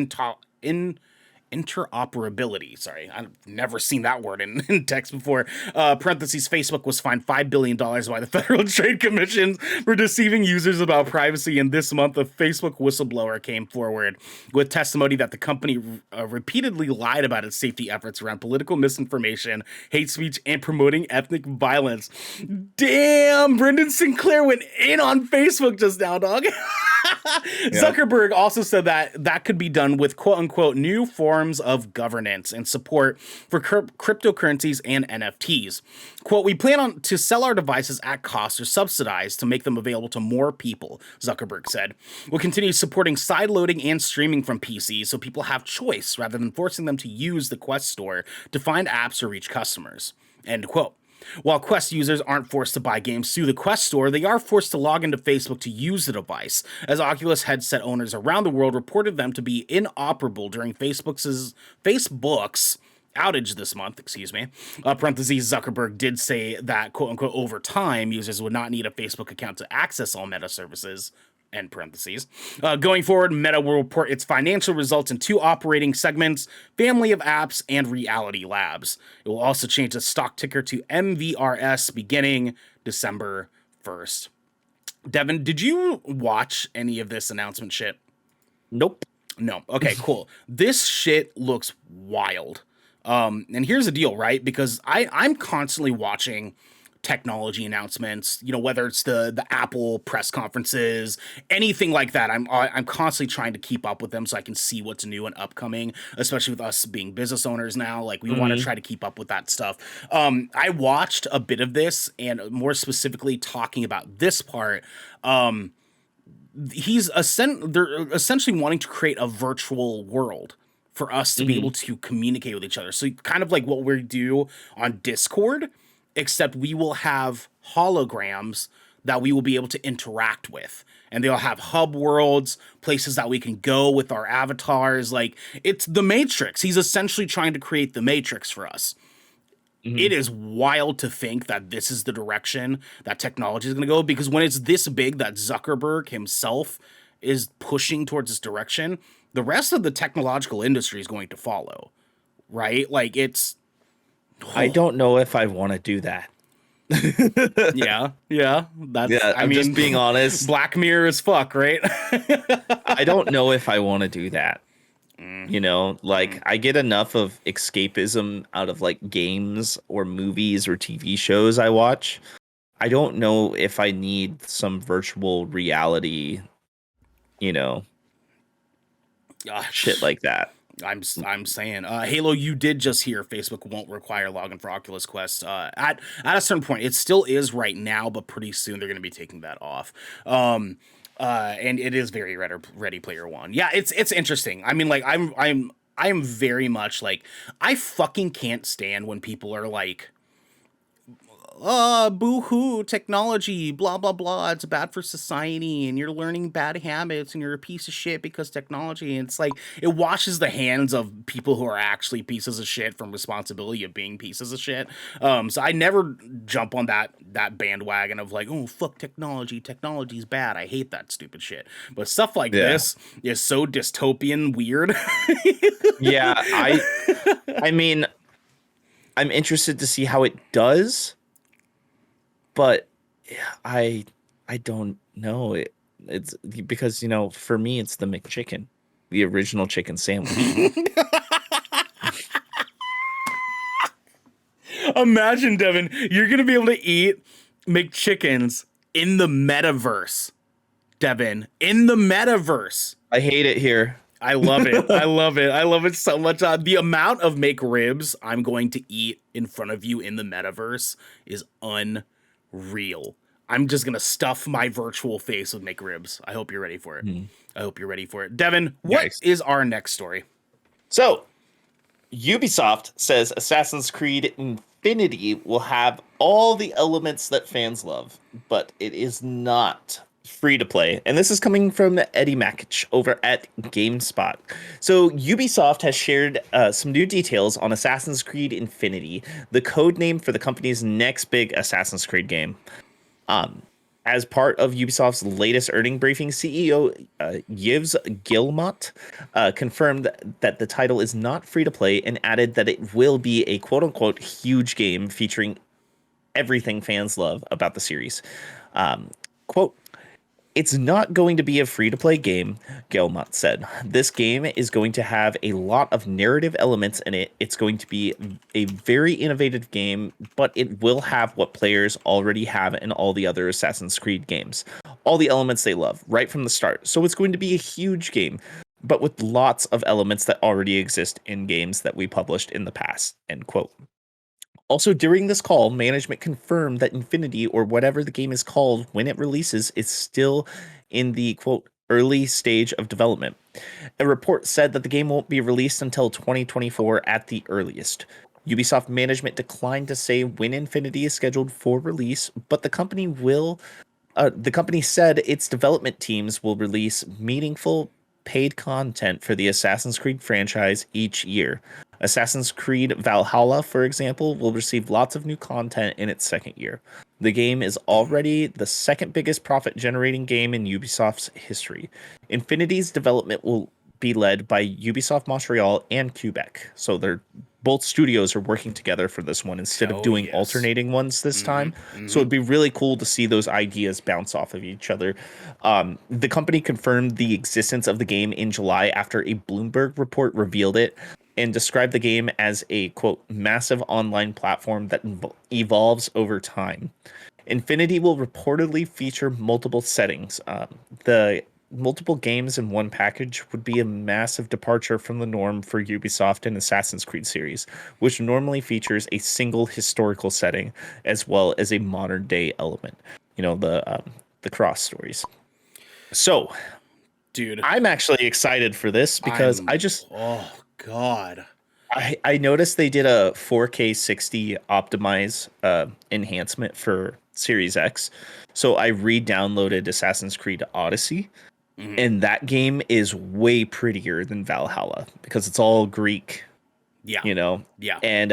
interoperability. Sorry, I've never seen that word in text before. Parentheses, Facebook was fined $5 billion by the Federal Trade Commission for deceiving users about privacy. And this month, a Facebook whistleblower came forward with testimony that the company repeatedly lied about its safety efforts around political misinformation, hate speech, and promoting ethnic violence. Damn, Brendan Sinclair went in on Facebook just now, dog. Zuckerberg also said that that could be done with quote-unquote new forms of governance and support for cryptocurrencies and NFTs. Quote, we plan on to sell our devices at cost or subsidized to make them available to more people, Zuckerberg said. We'll continue supporting sideloading and streaming from PCs so people have choice rather than forcing them to use the Quest store to find apps or reach customers, end quote. While Quest users aren't forced to buy games through the Quest store, they are forced to log into Facebook to use the device, as Oculus headset owners around the world reported them to be inoperable during Facebook's outage this month, parentheses, Zuckerberg did say that, quote-unquote, over time, users would not need a Facebook account to access all Meta services, end parentheses. Going forward, Meta will report its financial results in 2 operating segments, Family of Apps and Reality Labs. It will also change the stock ticker to MVRS beginning December 1st. Devin, did you watch any of this announcement shit? Nope. No. Okay, cool. This shit looks wild. And here's the deal, right? Because I'm constantly watching technology announcements, you know, whether it's the Apple press conferences, anything like that. I'm constantly trying to keep up with them so I can see what's new and upcoming, especially with us being business owners now. Like, we want to try to keep up with that stuff. I watched a bit of this, and more specifically talking about this part, they're essentially wanting to create a virtual world for us to be able to communicate with each other. So kind of like what we do on Discord, except we will have holograms that we will be able to interact with. And they'll have hub worlds, places that we can go with our avatars. Like, it's the Matrix. He's essentially trying to create the Matrix for us. Mhm. it is wild to think that this is the direction that technology is going to go, because when it's this big that Zuckerberg himself is pushing towards this direction, the rest of the technological industry is going to follow, right? Like it's I oh, don't know if I want to do that. yeah, yeah, that's Yeah, I I'm just mean being honest. Black Mirror as fuck, right? I don't know if I want to do that. Mm, You know, like mm. I get enough of escapism out of like games or movies or TV shows I watch. I don't know if I need some virtual reality, you know, Ah, shit like that. I'm saying, Halo. You did just hear Facebook won't require login for Oculus Quest. At a certain point, it still is right now, but pretty soon they're going to be taking that off. And it is very Ready Player One. Yeah, it's interesting. I mean, like I'm very much like, I fucking can't stand when people are like, boo hoo, technology, blah, blah, blah. It's bad for society and you're learning bad habits and you're a piece of shit because technology. And it's like, it washes the hands of people who are actually pieces of shit from responsibility of being pieces of shit. So I never jump on that bandwagon of like, oh, fuck technology. Technology's bad. I hate that stupid shit. But stuff like Yeah. this is so dystopian weird. Yeah, I mean, I'm interested to see how it does, but I I don't know. It's because, you know, for me it's the McChicken, the original chicken sandwich. Imagine, Devin, you're gonna be able to eat McChickens in the metaverse. Devin, in the metaverse. I hate it here. I love it. I love it. I love it so much. The amount of McRibs I'm going to eat in front of you in the metaverse is unreal. I'm just gonna stuff my virtual face with McRibs. I hope you're ready for it. Hmm. I hope you're ready for it. Devin, what Yikes. is our next story? So, Ubisoft says Assassin's Creed Infinity will have all the elements that fans love, but it is not free to play. And this is coming from Eddie Makic over at GameSpot. So Ubisoft has shared some new details on Assassin's Creed Infinity, the code name for the company's next big Assassin's Creed game. Um, as part of Ubisoft's latest earning briefing, CEO Yves Guillemot confirmed that the title is not free to play and added that it will be a quote unquote huge game featuring everything fans love about the series. Quote, it's not going to be a free-to-play game, Guillemot said. This game is going to have a lot of narrative elements in it. It's going to be a very innovative game, but it will have what players already have in all the other Assassin's Creed games. All the elements they love, right from the start. So it's going to be a huge game, but with lots of elements that already exist in games that we published in the past, end quote. Also, during this call, management confirmed that Infinity, or whatever the game is called when it releases, is still in the quote early stage of development. A report said that the game won't be released until 2024 at the earliest. Ubisoft management declined to say when Infinity is scheduled for release, but the company said its development teams will release meaningful paid content for the Assassin's Creed franchise each year. Assassin's Creed Valhalla, for example, will receive lots of new content in its second year. The game is already the second biggest profit generating game in Ubisoft's history. Infinity's development will be led by Ubisoft Montreal and Quebec. So they're both studios are working together for this one instead of Oh doing yes. alternating ones this Mm-hmm. time. So Mm-hmm. it'd be really cool to see those ideas bounce off of each other. The company confirmed the existence of the game in July after a Bloomberg report revealed it and described the game as a quote massive online platform that evolves over time. Infinity will reportedly feature multiple settings. The multiple games in one package would be a massive departure from the norm for Ubisoft and Assassin's Creed series, which normally features a single historical setting as well as a modern day element. You know, the cross stories. So Dude, I'm actually excited for this because oh God. I noticed they did a 4K 60 optimize enhancement for Series X. So I re-downloaded Assassin's Creed Odyssey, Mm-hmm. and that game is way prettier than Valhalla because it's all Greek, Yeah. you know. Yeah. And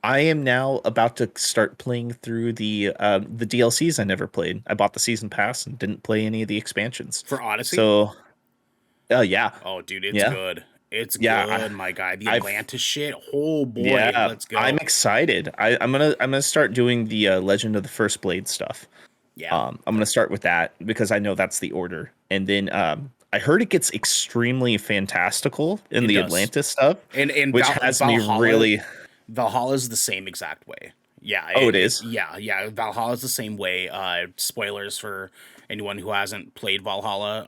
I am now about to start playing through the DLCs I never played. I bought the season pass and didn't play any of the expansions. For Odyssey? So, yeah, Oh, dude, it's yeah, good. It's yeah. good, my guy. The I've Atlantis shit. Oh boy, yeah. let's I'm go. excited. I'm gonna start doing the Legend of the First Blade stuff. Yeah, I'm gonna start with that because I know that's the order, and then I heard it gets extremely fantastical in it the does. Atlantis stuff, And which has me Valhalla, really. Valhalla's the same exact way. Yeah, Oh, it is. yeah. Valhalla's the same way. Spoilers for anyone who hasn't played Valhalla.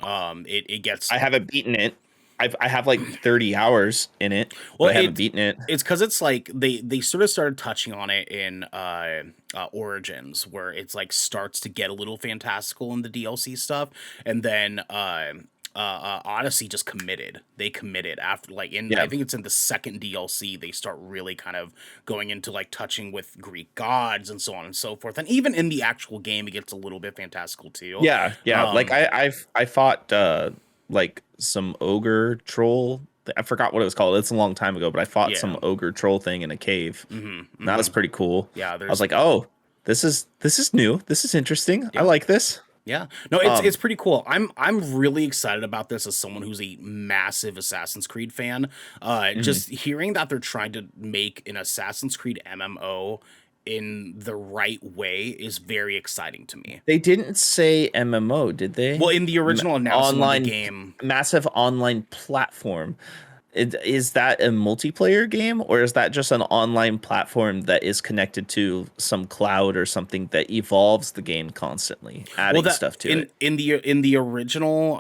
It gets I haven't beaten it. I have like 30 hours in it, but well. I haven't beaten it. It's because it's like they sort of started touching on it in Origins, where it's like starts to get a little fantastical in the DLC stuff, and then Odyssey just committed. They committed after like in I Yeah. think it's in the second DLC they start really kind of going into like touching with Greek gods and so on and so forth. And even in the actual game, it gets a little bit fantastical too. Yeah, yeah. Like Um, I fought like some ogre troll. I forgot what it was called. It's a long time ago, but I fought yeah, some ogre troll thing in a cave. That was hmm pretty cool. yeah. I was There's like, "Oh, this is new. This is interesting. I yeah. like this." Yeah. No, Um it's pretty cool. I'm really excited about this as someone who's a massive Assassin's Creed fan. mhm. Just hearing that they're trying to make an Assassin's Creed MMO in the right way is very exciting to me. They didn't say MMO, did they? Well, in the original announcement of the Online, game, massive online platform. Is that a multiplayer game, or is that just an online platform that is connected to some cloud or something that evolves the game constantly, well, adding that stuff to it? in the original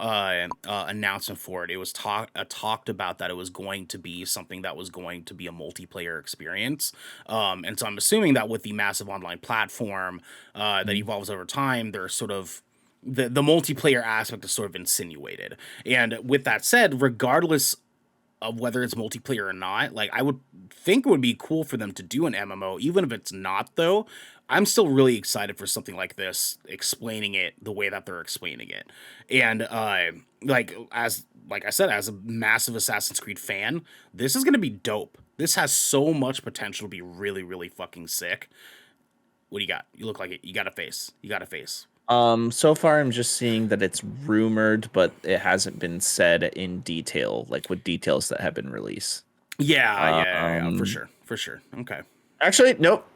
announcement for it, it was talked about that it was going to be something that was going to be a multiplayer experience. And so I'm assuming that with the massive online platform that Mhm. evolves over time, there's sort of the multiplayer aspect is sort of insinuated. And with that said, regardless of whether it's multiplayer or not. Like I would think it would be cool for them to do an MMO, even if it's not though. I'm still really excited for something like this, explaining it the way that they're explaining it. And like I said, as a massive Assassin's Creed fan, this is gonna be dope. This has so much potential to be really, really fucking sick. What do you got? You look like it. You got a face. You got a face. So far I'm just seeing that it's rumored, but it hasn't been said in detail, like with details that have been released. Yeah, for Um, sure, for sure. Okay. Actually, nope.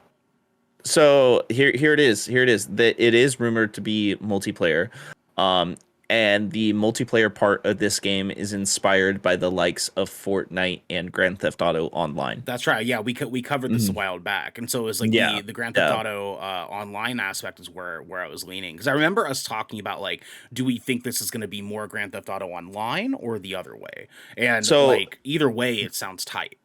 So here it is. Here it is. That it is rumored to be multiplayer. Um, and the multiplayer part of this game is inspired by the likes of Fortnite and Grand Theft Auto Online. That's right. Yeah, we covered this a Mhm. while back, and so it was like Yeah, the Grand Theft yeah. Auto online aspect is where I was leaning because I remember us talking about like, do we think this is going to be more Grand Theft Auto Online or the other way? And So like either way, it sounds tight.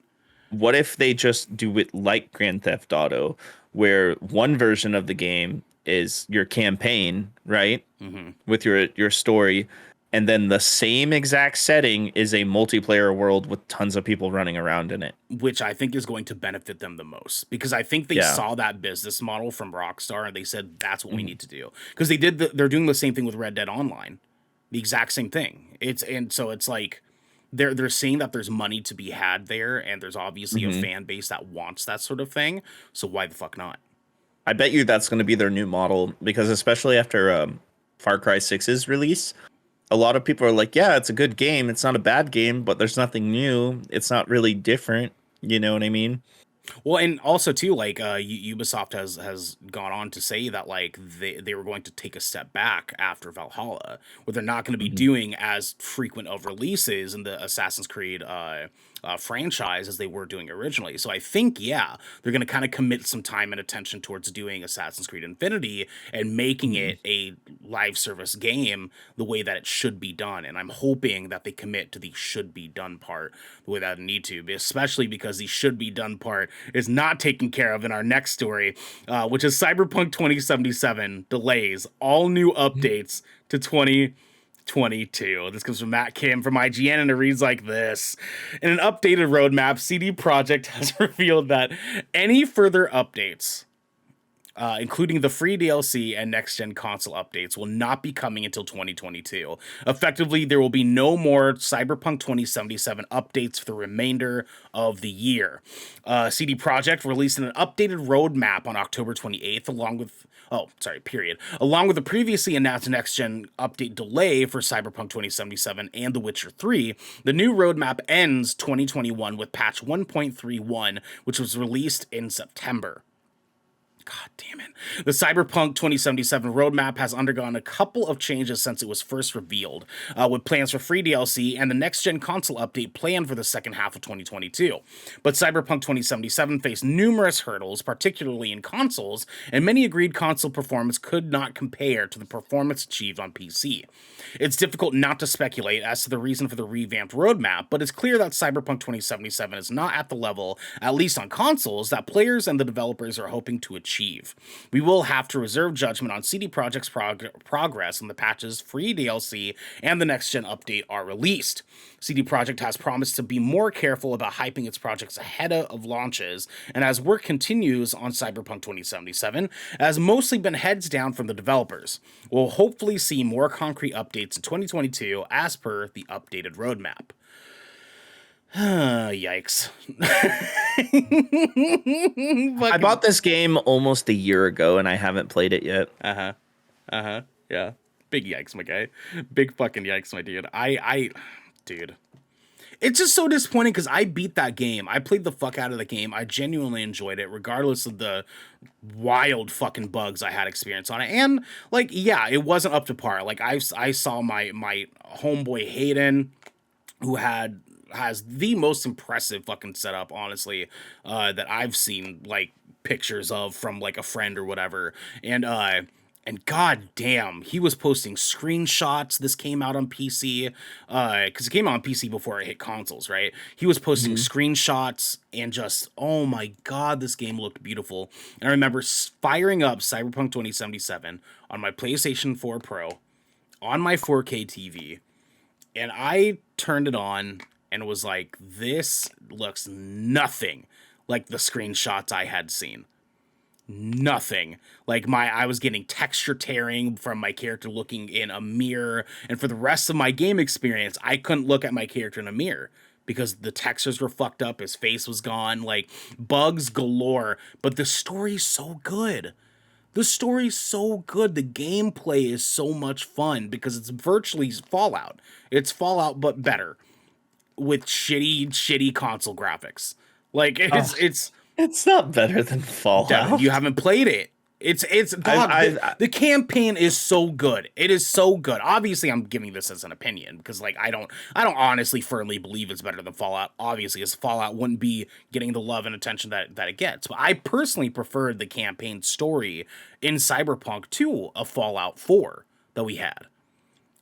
what if they just do it like Grand Theft Auto, where one version of the game is your campaign, right, Hmm. with your story, and then the same exact setting is a multiplayer world with tons of people running around in it. Which I think is going to benefit them the most because I think they Yeah. saw that business model from Rockstar and they said that's what we Mhm. need to do because they're doing the same thing with Red Dead Online, the exact same thing. It's and so it's like they're seeing that there's money to be had there and there's obviously a Mhm. fan base that wants that sort of thing. So why the fuck not? I bet you that's going to be their new model because especially after Far Cry 6's release, a lot of people are like, "Yeah, it's a good game. It's not a bad game, but there's nothing new. It's not really different." You know what I mean? Well, and also too, like Ubisoft has gone on to say that like they were going to take a step back after Valhalla, where they're not going to be Mhm. doing as frequent of releases in the Assassin's Creed franchise as they were doing originally. So I think yeah, they're going to kind of commit some time and attention towards doing Assassin's Creed Infinity and making Mhm. it a live service game the way that it should be done. And I'm hoping that they commit to the should be done part the way that it need to, especially because the should be done part is not taken care of in our next story, which is Cyberpunk 2077 delays all new updates to 2022. This comes from Matt Kim from IGN, and it reads like this. In an updated roadmap, CD Projekt has revealed that any further updates including the free DLC and next-gen console updates, will not be coming until 2022. Effectively, there will be no more Cyberpunk 2077 updates for the remainder of the year. CD Projekt released an updated roadmap on October 28th, along with the previously announced next-gen update delay for Cyberpunk 2077 and The Witcher 3. The new roadmap ends 2021 with patch 1.31, which was released in September. God damn it. The Cyberpunk 2077 roadmap has undergone a couple of changes since it was first revealed, with plans for free DLC and the next-gen console update planned for the second half of 2022. But Cyberpunk 2077 faced numerous hurdles, particularly in consoles, and many agreed console performance could not compare to the performance achieved on PC. It's difficult not to speculate as to the reason for the revamped roadmap, but it's clear that Cyberpunk 2077 is not at the level, at least on consoles, that players and the developers are hoping to achieve. We will have to reserve judgment on CD Projekt's progress when the patches, free DLC, and the next-gen update are released. CD Projekt has promised to be more careful about hyping its projects ahead of launches, and as work continues on Cyberpunk 2077, has mostly been heads down from the developers. We'll hopefully see more concrete updates in 2022 as per the updated roadmap. Yikes. I bought this game almost a year ago and I haven't played it yet. Yeah. Big yikes, my guy. Big fucking yikes, my dude. Dude. It's just so disappointing because I beat that game. I played the fuck out of the game. I genuinely enjoyed it, regardless of the wild fucking bugs I had experience on it. And, like, yeah, it wasn't up to par. Like, I saw my homeboy Hayden, who has the most impressive fucking setup, honestly, that I've seen, like, pictures of from, like, a friend or whatever. And god damn, he was posting screenshots. This came out on PC, because it came out on PC before it hit consoles, right? He was posting screenshots and just, oh my god, this game looked beautiful. And I remember firing up Cyberpunk 2077 on my PlayStation 4 Pro on my 4K TV, and I turned it on and was like, this looks nothing like the screenshots I had seen. Nothing. Like, I was getting texture tearing from my character looking in a mirror, and for the rest of my game experience, I couldn't look at my character in a mirror because the textures were fucked up, his face was gone, like, bugs galore, but the story's so good. The story's so good. The gameplay is so much fun because it's virtually Fallout. It's Fallout, but better with shitty console graphics. Like, It's not better than Fallout. Devin, you haven't played it. The campaign is so good. It is so good. Obviously, I'm giving this as an opinion because, like, I don't honestly firmly believe it's better than Fallout. Obviously, as Fallout wouldn't be getting the love and attention that it gets. But I personally preferred the campaign story in Cyberpunk to a Fallout 4 that we had.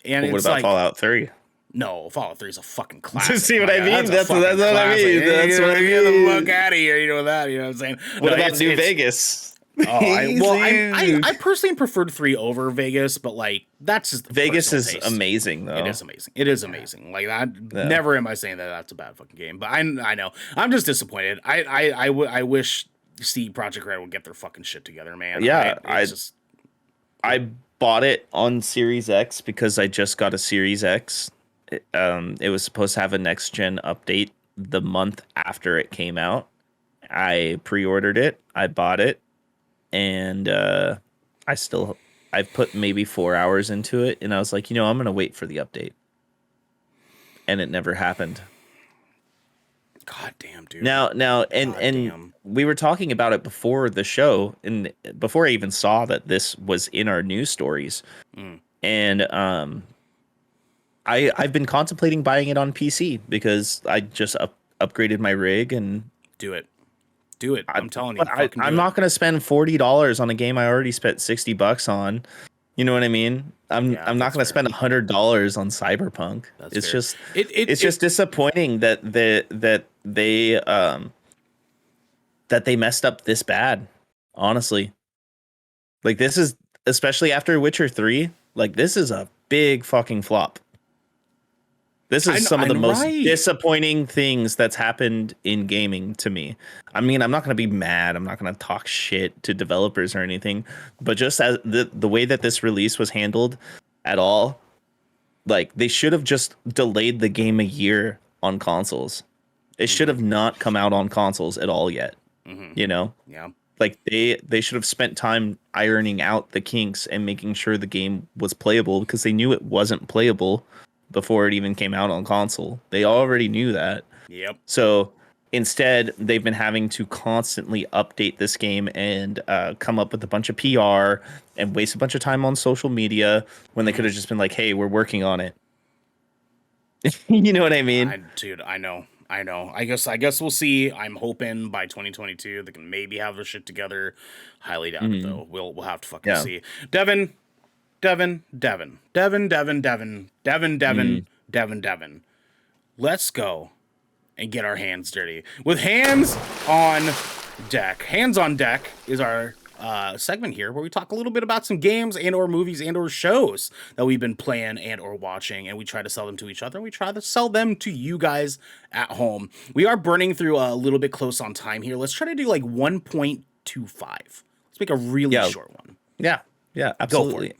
And what about Fallout 3? No, Fallout 3 is a fucking classic. See what I mean? That's what I mean. That's what I mean. Get the fuck out of here. You know that. You know what I'm saying? What about New Vegas? I personally preferred 3 over Vegas, but, like, that's just Vegas is taste. Amazing, though. It is amazing. It is amazing. Like, never am I saying that that's a bad fucking game. But I know. I'm just disappointed. I wish CD Projekt Red would get their fucking shit together, man. Yeah, I bought it on Series X because I just got a Series X. It was supposed to have a next gen update the month after it came out. I pre-ordered it, I bought it, and I've put maybe 4 hours into it, and I was like, I'm gonna wait for the update, and it never happened. God damn, dude. Now, and we were talking about it before the show, and before I even saw that this was in our news stories, and I've been contemplating buying it on PC because I just upgraded my rig and do it. I'm telling you. I'm not going to spend $40 on a game I already spent $60 on. You know what I mean? I'm not going to spend $100 on Cyberpunk. It's just disappointing that they messed up this bad. Honestly, like, this is, especially after Witcher 3. Like, this is a big fucking flop. This is some of the most right. disappointing things that's happened in gaming to me. I mean, I'm not going to be mad. I'm not going to talk shit to developers or anything, but just as the way that this release was handled at all, like they should have just delayed the game a year on consoles. It should have not come out on consoles at all yet. You know? Yeah. Like they should have spent time ironing out the kinks and making sure the game was playable, because they knew it wasn't playable before it even came out on console. They already knew that. Yep. So instead, they've been having to constantly update this game and come up with a bunch of PR and waste a bunch of time on social media when they could have just been like, "Hey, we're working on it." You know what I mean? Dude, I know. I guess we'll see. I'm hoping by 2022 they can maybe have their shit together. Highly doubt it though. We'll have to fucking see. Devin. Let's go and get our hands dirty. With hands on deck. Hands on deck is our segment here where we talk a little bit about some games and or movies and or shows that we've been playing and or watching, and we try to sell them to each other and we try to sell them to you guys at home. We are burning through a little bit close on time here. Let's try to do like 1.25. Let's make a really short one. Yeah, absolutely.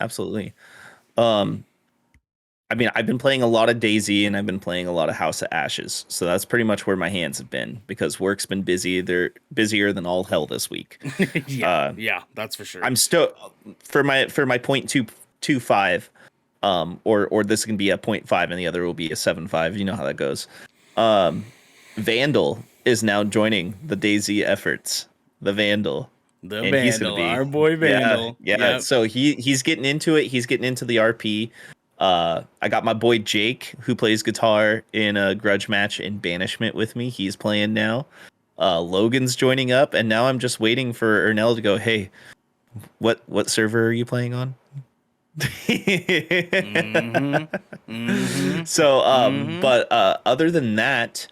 I mean, I've been playing a lot of DayZ and I've been playing a lot of House of Ashes. So that's pretty much where my hands have been, because work's been busy. They're busier than all hell this week. Yeah, that's for sure. I'm still for my 0.25, or this can be a 0.5 and the other will be a 7.5. You know how that goes. Vandal is now joining the DayZ efforts. The Vandal. Our boy Vandal. Yeah. Yep. So he's getting into it. He's getting into the RP. I got my boy Jake, who plays guitar in a grudge match in Banishment with me. He's playing now. Logan's joining up, and now I'm just waiting for Ernell to go, "Hey, what server are you playing on?" So, but other than that,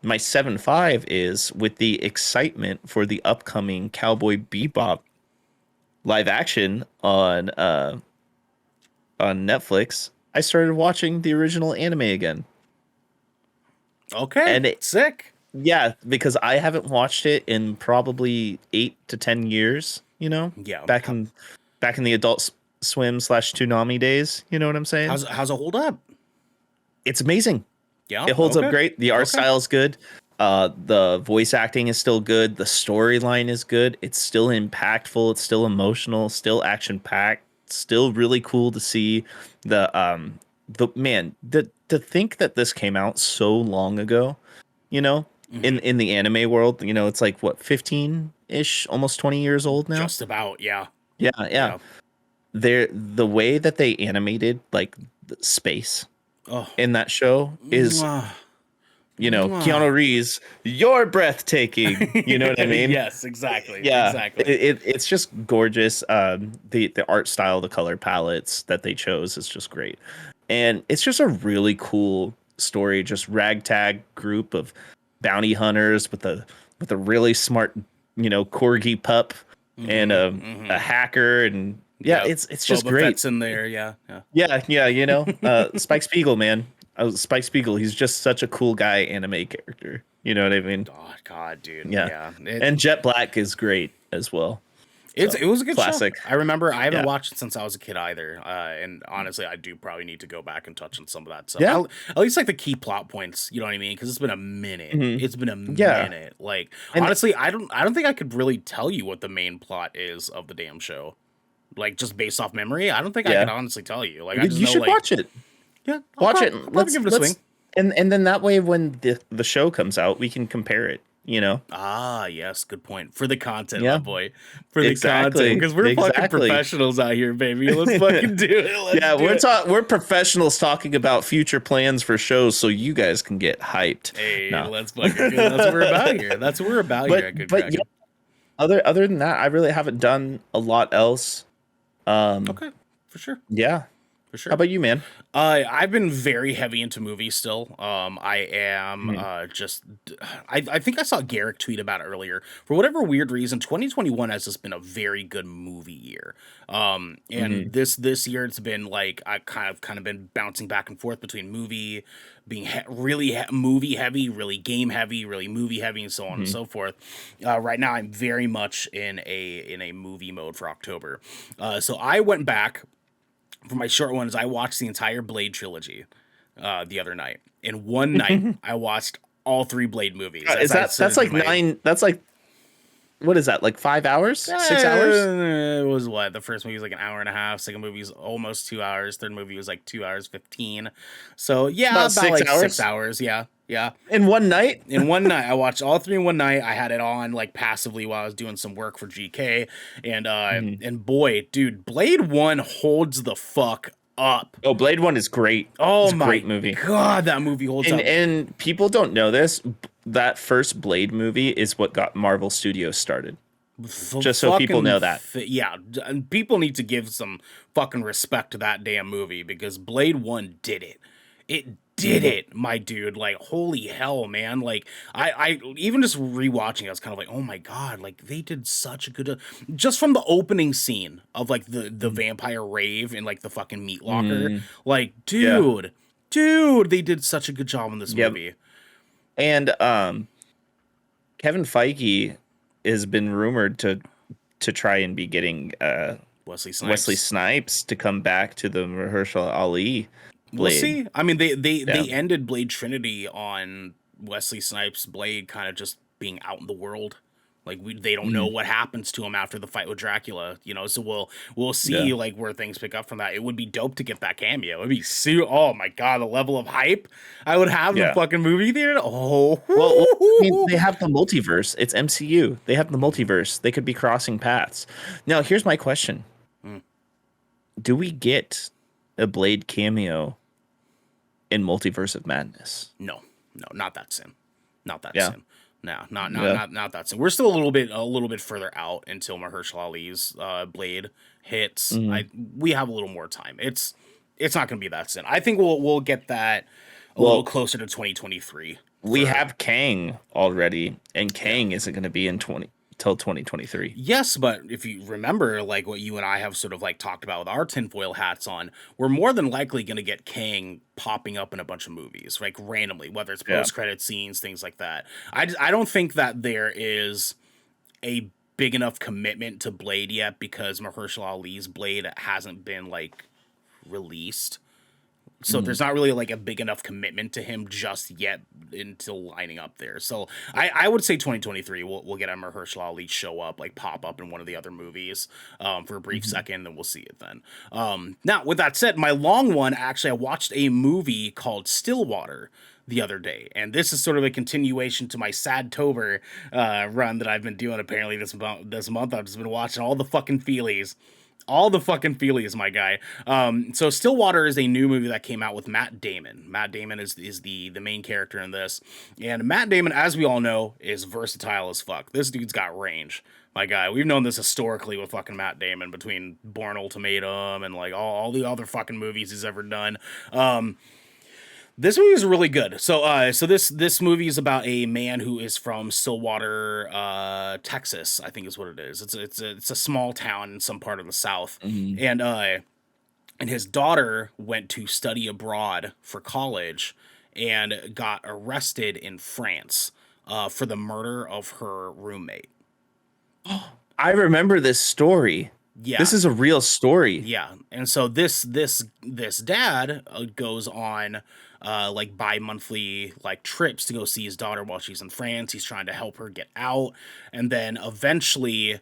my 7.5 is with the excitement for the upcoming Cowboy Bebop live action on Netflix. I started watching the original anime again. Okay, and sick. Yeah, because I haven't watched it in probably 8 to 10 years. You know, back in the Adult Swim / Toonami days. You know what I'm saying? How's it hold up? It's amazing. Yeah, it holds up great. The art style is good. The voice acting is still good. The storyline is good. It's still impactful. It's still emotional. Still action packed. Still really cool to see. To think that this came out so long ago, you know, in the anime world, you know, it's like what, 15-ish, almost 20 years old now. Just about, yeah. The way that they animated like the space in that show is, you know, Keanu Reeves, you're breathtaking. You know what I mean? Yes, exactly. Yeah, exactly. It's just gorgeous. The art style, the color palettes that they chose is just great, and it's just a really cool story. Just ragtag group of bounty hunters with a really smart, you know, corgi pup and a hacker, and it's just Boba great. Fett's in there, yeah. You know, Spike Spiegel, man. Spike Spiegel, he's just such a cool guy anime character. You know what I mean? Oh God, dude. Yeah. And Jet Black is great as well. It was a good classic show. I remember I haven't watched it since I was a kid either. And honestly, I do probably need to go back and touch on some of that stuff. Yeah. At least like the key plot points, you know what I mean? Because it's been a minute. It's been a minute. Like, and honestly, I don't think I could really tell you what the main plot is of the damn show. Like, just based off memory, I don't think I can honestly tell you. Like, I just you know, should like, watch it. Yeah, watch it. Let's give it a swing. And then that way, when the show comes out, we can compare it. You know? Ah, yes, good point. For the content, my boy. For the content, because we're fucking professionals out here, baby. Let's fucking do it. We're professionals talking about future plans for shows, so you guys can get hyped. Hey, let's fucking do it. That's what we're about here. That's what we're about here. Good Kraken. Other than that, I really haven't done a lot else. Okay, for sure. Yeah. For How sure. about you, man? I've been very heavy into movies still. I am Mhm. just. I think I saw Garrick tweet about it earlier. For whatever weird reason, 2021 has just been a very good movie year. And Mhm. this year it's been like I kind of been bouncing back and forth between movie being really movie heavy, really game heavy, really movie heavy, and so on and Mhm. so forth. Right now, I'm very much in a movie mode for October. So I went back for my short ones. I watched the entire Blade trilogy the other night. In one night, I watched all three Blade movies. As Is I that's said in like my, 9? That's like, what is that? Like 5 hours? 6 hours? it was what the first movie was like an hour and a half. Second movie was almost 2 hours. Third movie was like 2 hours 15. So yeah, About about six like six hours hours. Yeah, yeah. in one night? In one night, I watched all three in one night. I had it on like passively while I was doing some work for GK, Mhm. and boy, dude, Blade 1 holds the fuck up. Oh, Blade 1 is great. Oh It's a great my movie. god, that movie holds up. And people don't know this. That first Blade movie is what got Marvel Studios started. Just so people know that. Yeah, and people need to give some fucking respect to that damn movie because Blade 1 did it. It did Mhm. it, my dude. Like, holy hell, man. Like, I even just rewatching it, I was kind of like, oh my god, like they did such a good just from the opening scene of like the Mhm. vampire rave in like the fucking meat locker. Mhm. Like, Yeah. dude, they did such a good job in this Yep. movie. And Kevin Feige has been rumored to try and be getting Wesley Wesley Snipes. Snipes to come back to the Mahershala Ali We'll Blade. see. I mean, they Yeah. ended Blade Trinity on Wesley Snipes' Blade kind of just being out in the world. Like they don't know Mhm. what happens to him after the fight with Dracula, you know. So we'll Yeah. see like where things pick up from that. It would be dope to get that cameo. It'd be oh my god, the level of hype I would have in the Yeah. fucking movie theater. Oh, I mean, they have the multiverse. It's MCU. They have the multiverse. They could be crossing paths. Now, here's my question. Mm. Do we get a Blade cameo in Multiverse of Madness? No, no, not that soon. Not that Yeah. soon. No, not not Yeah. not not that soon. We're still a little bit further out until Mahershala Ali's Blade hits. Mhm. We have a little more time. It's not going to be that soon. I think we'll get that a little Well, closer to 2023 we for. have Kang already, and Yeah. Kang isn't going to be in 2023. Yes, but if you remember, like what you and I have sort of like talked about with our tinfoil hats on, we're more than likely going to get Kang popping up in a bunch of movies, like randomly, whether it's Yeah. post credit scenes, things like that. I don't think that there is a big enough commitment to Blade yet because Mahershala Ali's Blade hasn't been like released. So Mhm. there's not really like a big enough commitment to him just yet until lining up there. So I would say 2023 we'll get a Mahershala Ali show up, like pop up in one of the other movies for a brief Mhm. second, and we'll see it then. Now, with that said, my long one, actually, I watched a movie called Stillwater the other day, and this is sort of a continuation to my Sadtober run that I've been doing. Apparently, this month I've just been watching all the fucking feelies, my guy. So Stillwater is a new movie that came out with Matt Damon. Matt Damon is the main character in this, and Matt Damon, as we all know, is versatile as fuck. This dude's got range, my guy. We've known this historically with fucking Matt Damon between Bourne Ultimatum and like all the other fucking movies he's ever done. This movie is really good. So this movie is about a man who is from Stillwater, Texas. I think is what it is. It's a small town in some part of the South, Mhm. and his daughter went to study abroad for college, and got arrested in France, for the murder of her roommate. I remember this story. Yeah, This is a real story. yeah, and so this dad goes on like bi-monthly like trips to go see his daughter while she's in France. He's trying to help her get out, and then eventually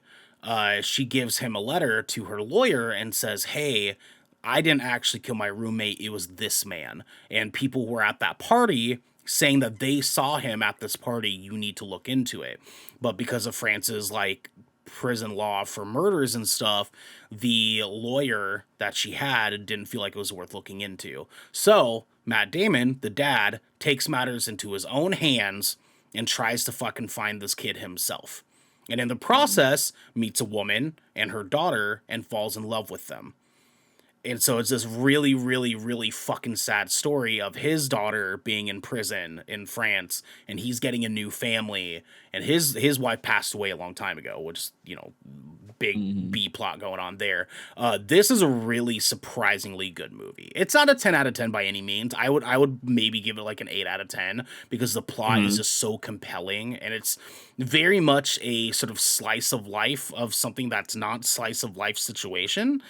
she gives him a letter to her lawyer and says, "Hey, I didn't actually kill my roommate. It was this man." And people who were at that party saying that they saw him at this party, you need to look into it. But because of France's like prison law for murders and stuff, the lawyer that she had didn't feel like it was worth looking into. So Matt Damon, the dad, takes matters into his own hands and tries to fucking find this kid himself. And in the process, meets a woman and her daughter and falls in love with them. And so it's this really, really, really fucking sad story of his daughter being in prison in France, and he's getting a new family, and his wife passed away a long time ago, which is, big Mhm. B plot going on there. This is a really surprisingly good movie. It's not a 10 out of 10 by any means. I would maybe give it like an 8 out of 10 because the plot is Mhm. just so compelling, and it's very much a sort of slice of life of something that's not slice of life situation.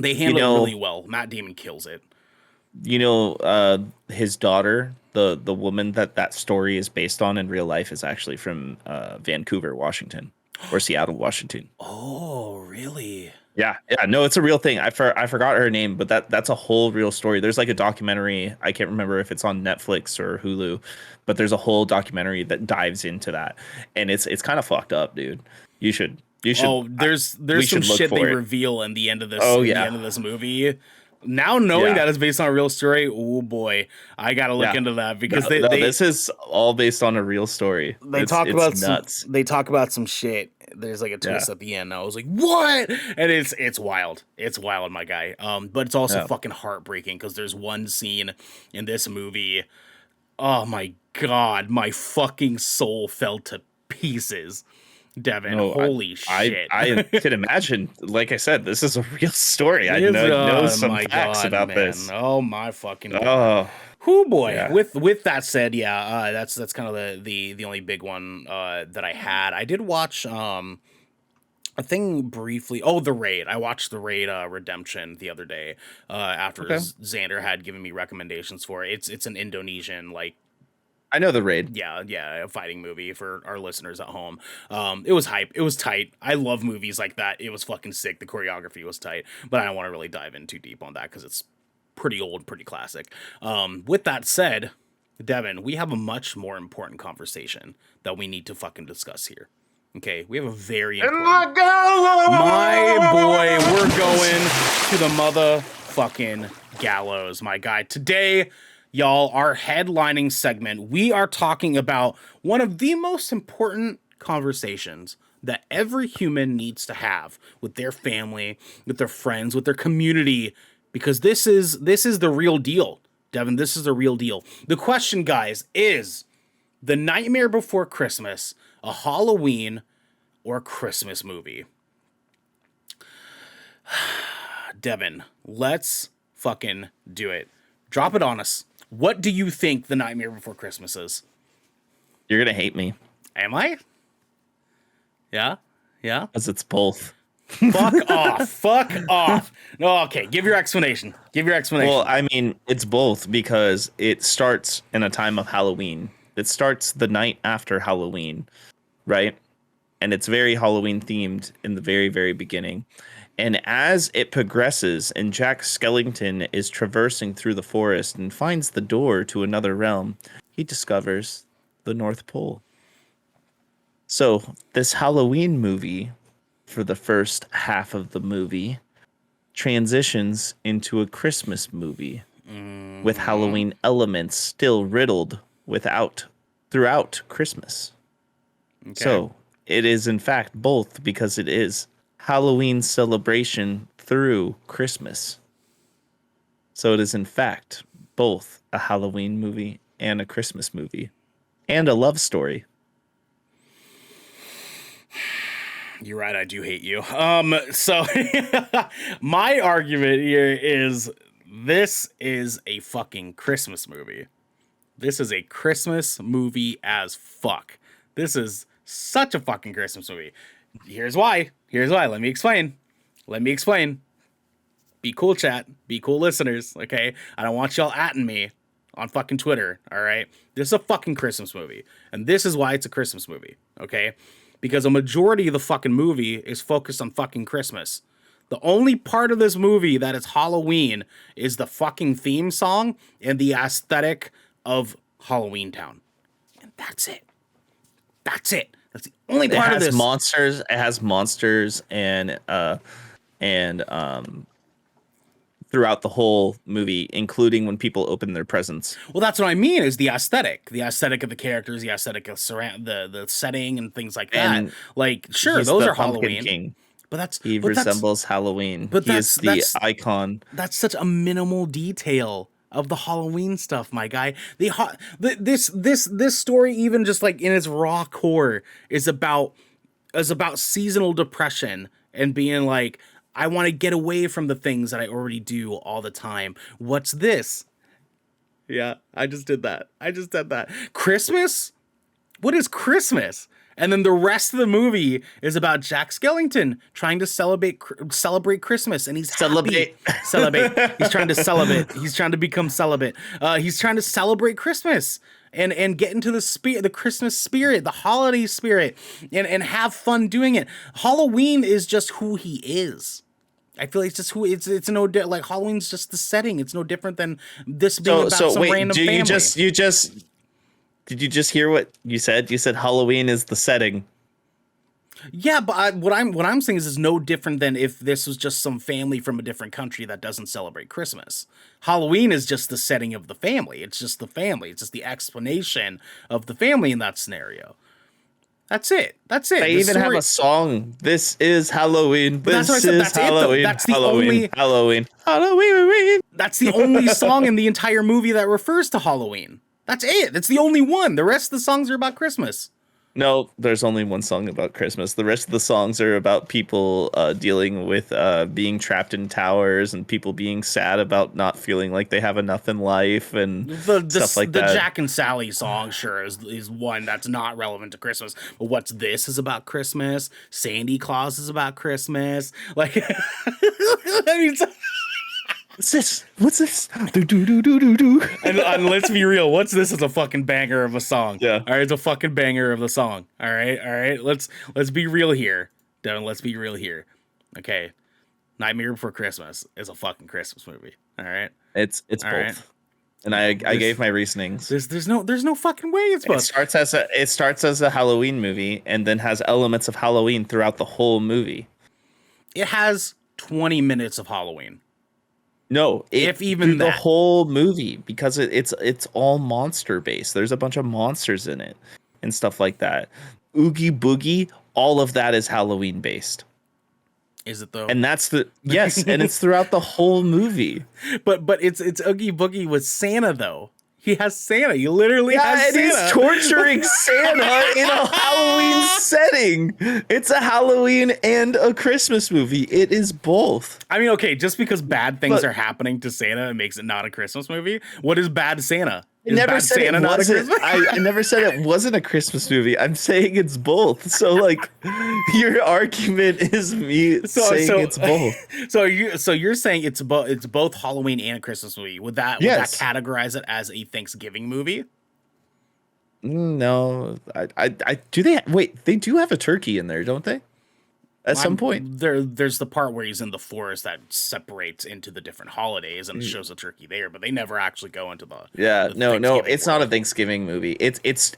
They You handle it really know, well. Matt Damon kills it. his daughter, the woman that story is based on in real life, is actually from Vancouver, Washington, or Seattle, Washington. Oh, really? Yeah, no, it's a real thing. I forgot her name, but that's a whole real story. There's like a documentary. I can't remember if it's on Netflix or Hulu, but there's a whole documentary that dives into that, and it's kind of fucked up, dude. You should. Oh, We there's some should look shit they for it. reveal in the end of this Oh in the yeah, end of this movie. Now knowing yeah, that it's based on a real story, oh boy, I gotta look yeah. into that No, because they no, they this is all based on a real story. they It's talk it's about some nuts. they talk about some shit. There's like a Yeah, twist at the end. I was like, what? And it's wild. It's wild, my guy. But it's also yeah. fucking heartbreaking because there's one scene in this movie. Oh my god, my fucking soul fell to pieces. Devin, No, holy I shit. I can imagine. Like I said, this is a real story. I Is know oh some my facts god, about man. this. Oh my fucking god. Oh Whoo boy. yeah. With that said, yeah, that's kind of the only big one that I had. I did watch a thing briefly. Oh, The Raid. I watched The Raid Redemption the other day after Okay. Xander had given me recommendations for it. It's an Indonesian like I know the raid. yeah, a fighting movie for our listeners at home. It was hype. It was tight. I love movies like that. It was fucking sick. The choreography was tight, but I don't want to really dive in too deep on that because it's pretty old, pretty classic. With that said, Devin, we have a much more important conversation that we need to fucking discuss here. Okay, we have a very important. My boy, we're going to the motherfucking gallows, my guy. Today, y'all, our headlining segment, we are talking about one of the most important conversations that every human needs to have with their family, with their friends, with their community, because this is the real deal. Devin, this is the real deal. The question, guys, is The Nightmare Before Christmas a Halloween or a Christmas movie? Devin, let's fucking do it. Drop it on us. What do you think The Nightmare Before Christmas is? You're gonna hate me Am I? Yeah? Yeah? because it's both. Fuck off. Fuck off. No, okay. Give your explanation. Give your explanation. Well, I mean, it's both because it starts in a time of Halloween. It starts the night after Halloween, right? And it's very Halloween themed in the very, very beginning. And as it progresses, and Jack Skellington is traversing through the forest and finds the door to another realm, he discovers the North Pole. So, this Halloween movie, for the first half of the movie, transitions into a Christmas movie with Halloween elements still riddled without throughout Christmas. Okay. So it is in fact both because it is Halloween celebration through Christmas. So it is in fact both a Halloween movie and a Christmas movie and a love story. You're right, I do hate you. So my argument here is this is a fucking Christmas movie. This is a Christmas movie as fuck. This is such a fucking Christmas movie. Here's why. Here's why. Let me explain. Let me explain. Be cool, chat. Be cool, listeners. Okay? I don't want y'all atting me on fucking Twitter. All right? This is a fucking Christmas movie. And this is why it's a Christmas movie. Okay? Because a majority of the fucking movie is focused on fucking Christmas. The only part of this movie that is Halloween is the fucking theme song and the aesthetic of Halloween Town. And that's it. That's it. That's the only It part of has this. monsters. It has monsters and throughout the whole movie, including when people open their presents. Well, that's what I mean is the aesthetic of the characters, the aesthetic of the setting and things like that. And Like, sure, he's those the are Pumpkin Halloween. King. But that's He but that's resembles Halloween. but He is the icon. that's such a minimal detail of the Halloween stuff, my guy. This story, even just like in its raw core, is about seasonal depression and being like, I want to get away from the things that I already do all the time. What's this? Yeah, I just did that. Christmas? What is Christmas? And then the rest of the movie is about Jack Skellington trying to celebrate Christmas, and he's happy. Celebrate. He's trying to celibate. He's trying to become celibate. He's trying to celebrate Christmas and get into the Christmas spirit, the holiday spirit, and have fun doing it. Halloween is just who he is. I feel like it's just it's no like Halloween's just the setting. It's no different than this being about some random family. Did you just hear what you said? You said Halloween is the setting. Yeah, but what I'm saying is it's no different than if this was just some family from a different country that doesn't celebrate Christmas. Halloween is just the setting of the family. It's just the family. It's just the explanation of the family in that scenario. That's it. They even have a song. This is Halloween. This is Halloween. That's the Halloween. only Halloween. That's the only song in the entire movie that refers to Halloween. That's it. That's the only one. The rest of the songs are about Christmas. No, there's only one song about Christmas. The rest of the songs are about people dealing with being trapped in towers and people being sad about not feeling like they have enough in life and stuff like that. The Jack and Sally song, sure, is one that's not relevant to Christmas. But What's This is about Christmas. Sandy Claus is about Christmas. Like, I mean, What's this? Do. And let's be real. What's This is a fucking banger of a song. Yeah. All right, it's a fucking banger of the song. All right. Let's be real here, Devin. Let's be real here. Okay. Nightmare Before Christmas is a fucking Christmas movie. All right. It's all both. Right? And I gave my reasonings. There's no fucking way it's both. It starts as a Halloween movie and then has elements of Halloween throughout the whole movie. It has 20 minutes of Halloween. No, if even the whole movie, because it's all monster based. There's a bunch of monsters in it and stuff like that. Oogie Boogie, all of that is Halloween based. Is it though? And that's yes, and it's throughout the whole movie. But it's Oogie Boogie with Santa though. He has Santa. He literally has Santa. He's torturing Santa in a Halloween setting. It's a Halloween and a Christmas movie. It is both. I mean, okay, just because bad things are happening to Santa, it makes it not a Christmas movie. What is bad Santa? I never said Santa it wasn't. I never said it wasn't a Christmas movie. I'm saying it's both. So like, your argument is me saying it's both. So you're saying it's both Halloween and a Christmas movie. Would that categorize it as a Thanksgiving movie? No, I do they wait? They do have a turkey in there, don't they? At some point, there's the part where he's in the forest that separates into the different holidays and shows a turkey there, but they never actually go into the no, it's not a Thanksgiving movie. It's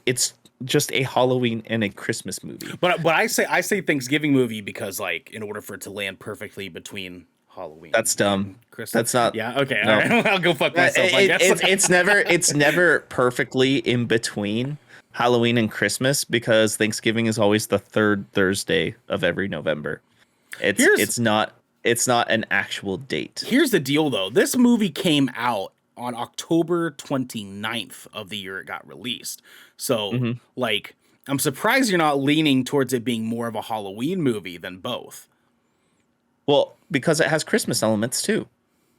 just a Halloween and a Christmas movie. But I say Thanksgiving movie because like in order for it to land perfectly between Halloween, that's dumb. Christmas. That's not. Yeah. Okay. No. All right. I'll go fuck myself. I guess it's never perfectly in between Halloween and Christmas because Thanksgiving is always the third Thursday of every November. It's not an actual date. Here's the deal though. This movie came out on October 29th of the year it got released. So like I'm surprised you're not leaning towards it being more of a Halloween movie than both. Well, because it has Christmas elements too.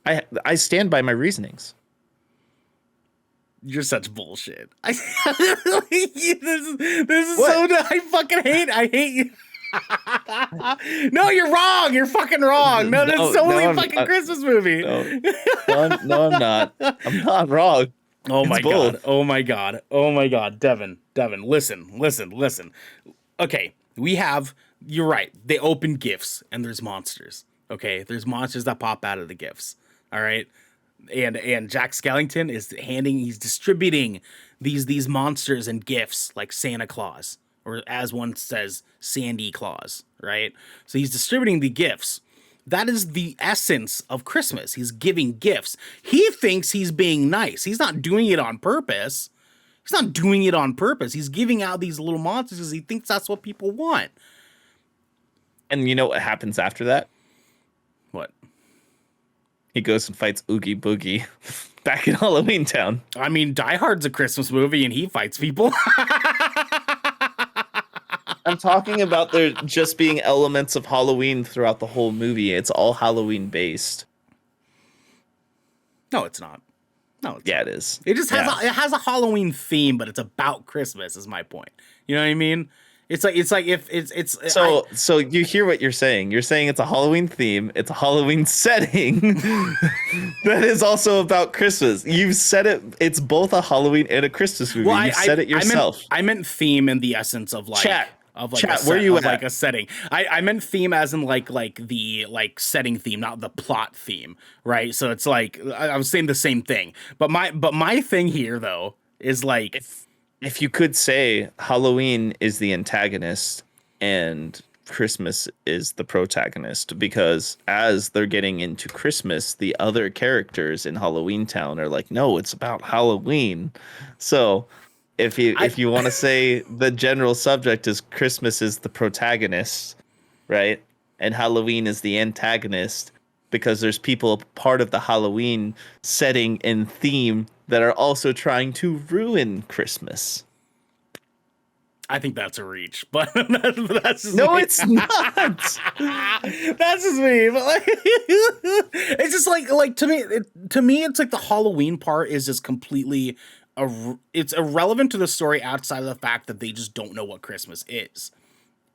I stand by my reasonings. You're such bullshit. This is so. I hate you. No, you're wrong. You're fucking wrong. No, that's totally a fucking Christmas movie. No, I'm not. I'm not wrong. Oh my god. Oh my god. Oh my god. Devin, listen. Okay, you're right. They open gifts and there's monsters. Okay, there's monsters that pop out of the gifts. All right. And Jack Skellington he's distributing these monsters and gifts like Santa Claus, or as one says, Sandy Claus, right? So he's distributing the gifts. That is the essence of Christmas. He's giving gifts. He thinks he's being nice. He's not doing it on purpose. He's giving out these little monsters because he thinks that's what people want. And you know what happens after that? What? He goes and fights Oogie Boogie back in Halloween Town. I mean, Die Hard's a Christmas movie, and he fights people. I'm talking about there just being elements of Halloween throughout the whole movie. It's all Halloween based. No, it's not. No, it's Yeah, not. it is. It just has it has a Halloween theme, but it's about Christmas. Is my point. You know what I mean? It's like if it's so you hear what you're saying. You're saying it's a Halloween theme, it's a Halloween setting that is also about Christmas. You've said it. It's both a Halloween and a Christmas movie. You said it yourself. I meant theme in the essence of like Chat. Where you at? Like a setting. I meant theme as in like the setting theme, not the plot theme, right? So it's like I was saying the same thing. But my thing here though is like if you could say Halloween is the antagonist and Christmas is the protagonist, because as they're getting into Christmas, the other characters in Halloween Town are like, no, it's about Halloween. So if you want to say the general subject is Christmas is the protagonist, right? And Halloween is the antagonist, because there's people part of the Halloween setting and theme that are also trying to ruin Christmas. I think that's a reach, but that's just no, me. It's not. That's just me. But like, it's just like to me, it's like the Halloween part is just completely it's irrelevant to the story outside of the fact that they just don't know what Christmas is.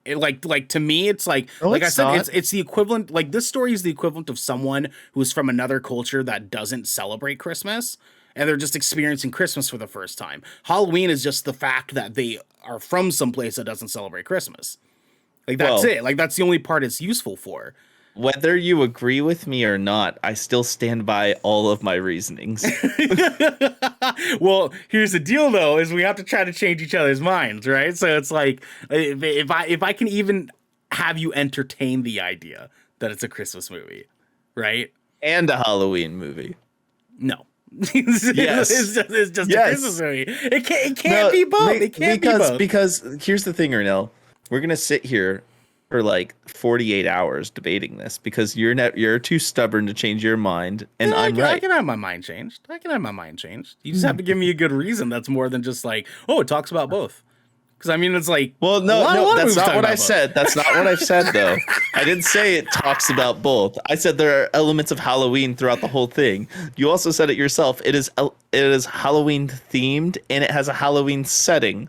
It like to me, it's like I said, it's the equivalent. Like this story is the equivalent of someone who's from another culture that doesn't celebrate Christmas, and they're just experiencing Christmas for the first time. Halloween is just the fact that they are from someplace that doesn't celebrate Christmas. Like that's it. Like that's the only part it's useful for. Whether you agree with me or not, I still stand by all of my reasonings. Well, here's the deal, though, is we have to try to change each other's minds, right? So it's like if I can even have you entertain the idea that it's a Christmas movie, right? And a Halloween movie. No. Yes. It's just a Christmas movie. It can't be both. It can't be both. Because here's the thing, Ernell. We're going to sit here for like 48 hours debating this because you're too stubborn to change your mind, and I'm right. I can have my mind changed. You just have to give me a good reason that's more than just like, oh, it talks about both. Because I mean, it's like, well, no, that's not what I said. That's not what I've said, though. I didn't say it talks about both. I said there are elements of Halloween throughout the whole thing. You also said it yourself. It is Halloween themed and it has a Halloween setting.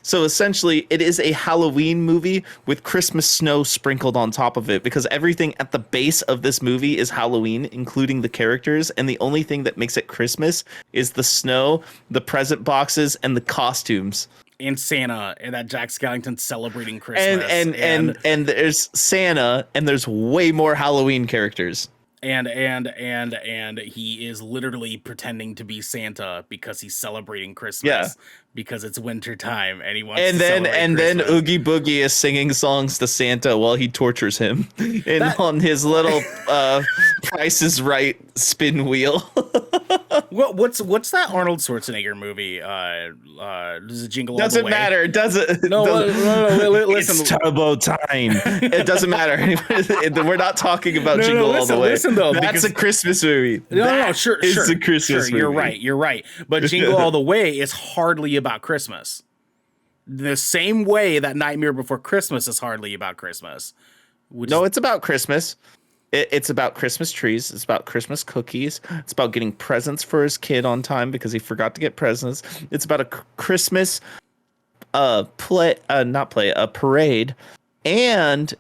So essentially, it is a Halloween movie with Christmas snow sprinkled on top of it, because everything at the base of this movie is Halloween, including the characters. And the only thing that makes it Christmas is the snow, the present boxes, and the costumes. And Santa, and that Jack Skellington's celebrating Christmas, and there's Santa, and there's way more Halloween characters. And he is literally pretending to be Santa because he's celebrating Christmas because it's winter time and he wants to celebrate Christmas. Then Oogie Boogie is singing songs to Santa while he tortures him on his little Price is Right spin wheel. What's that Arnold Schwarzenegger movie? Does it Jingle All the Way? Doesn't matter. Doesn't. No, listen. It's Turbo Time. It doesn't matter. We're not talking about Jingle All the Way. Listen though, that's a Christmas movie. Sure. It's a Christmas movie. You're right. But Jingle All the Way is hardly about Christmas. The same way that Nightmare Before Christmas is hardly about Christmas. No, it's about Christmas. It's about Christmas trees. It's about Christmas cookies. It's about getting presents for his kid on time because he forgot to get presents. It's about a Christmas a parade, and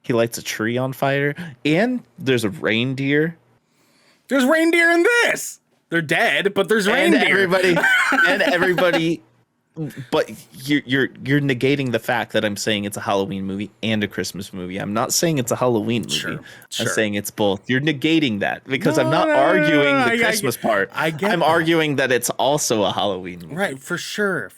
he lights a tree on fire, and there's a reindeer. There's reindeer in this. They're dead, but there's reindeer. Everybody. But you're negating the fact that I'm saying it's a Halloween movie and a Christmas movie. I'm not saying it's a Halloween movie. Sure. I'm saying it's both. You're negating that because I'm not arguing the Christmas part. I'm arguing that it's also a Halloween movie. Right, for sure.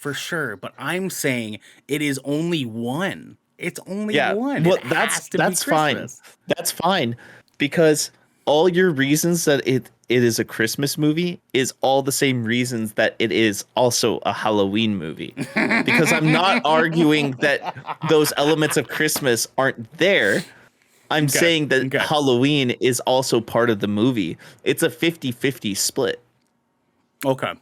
But I'm saying it is only one. It's only one. Well, that's fine. That's fine because all your reasons that it is a Christmas movie is all the same reasons that it is also a Halloween movie. Because I'm not arguing that those elements of Christmas aren't there. I'm saying that Halloween is also part of the movie. It's a 50-50 split. Okay.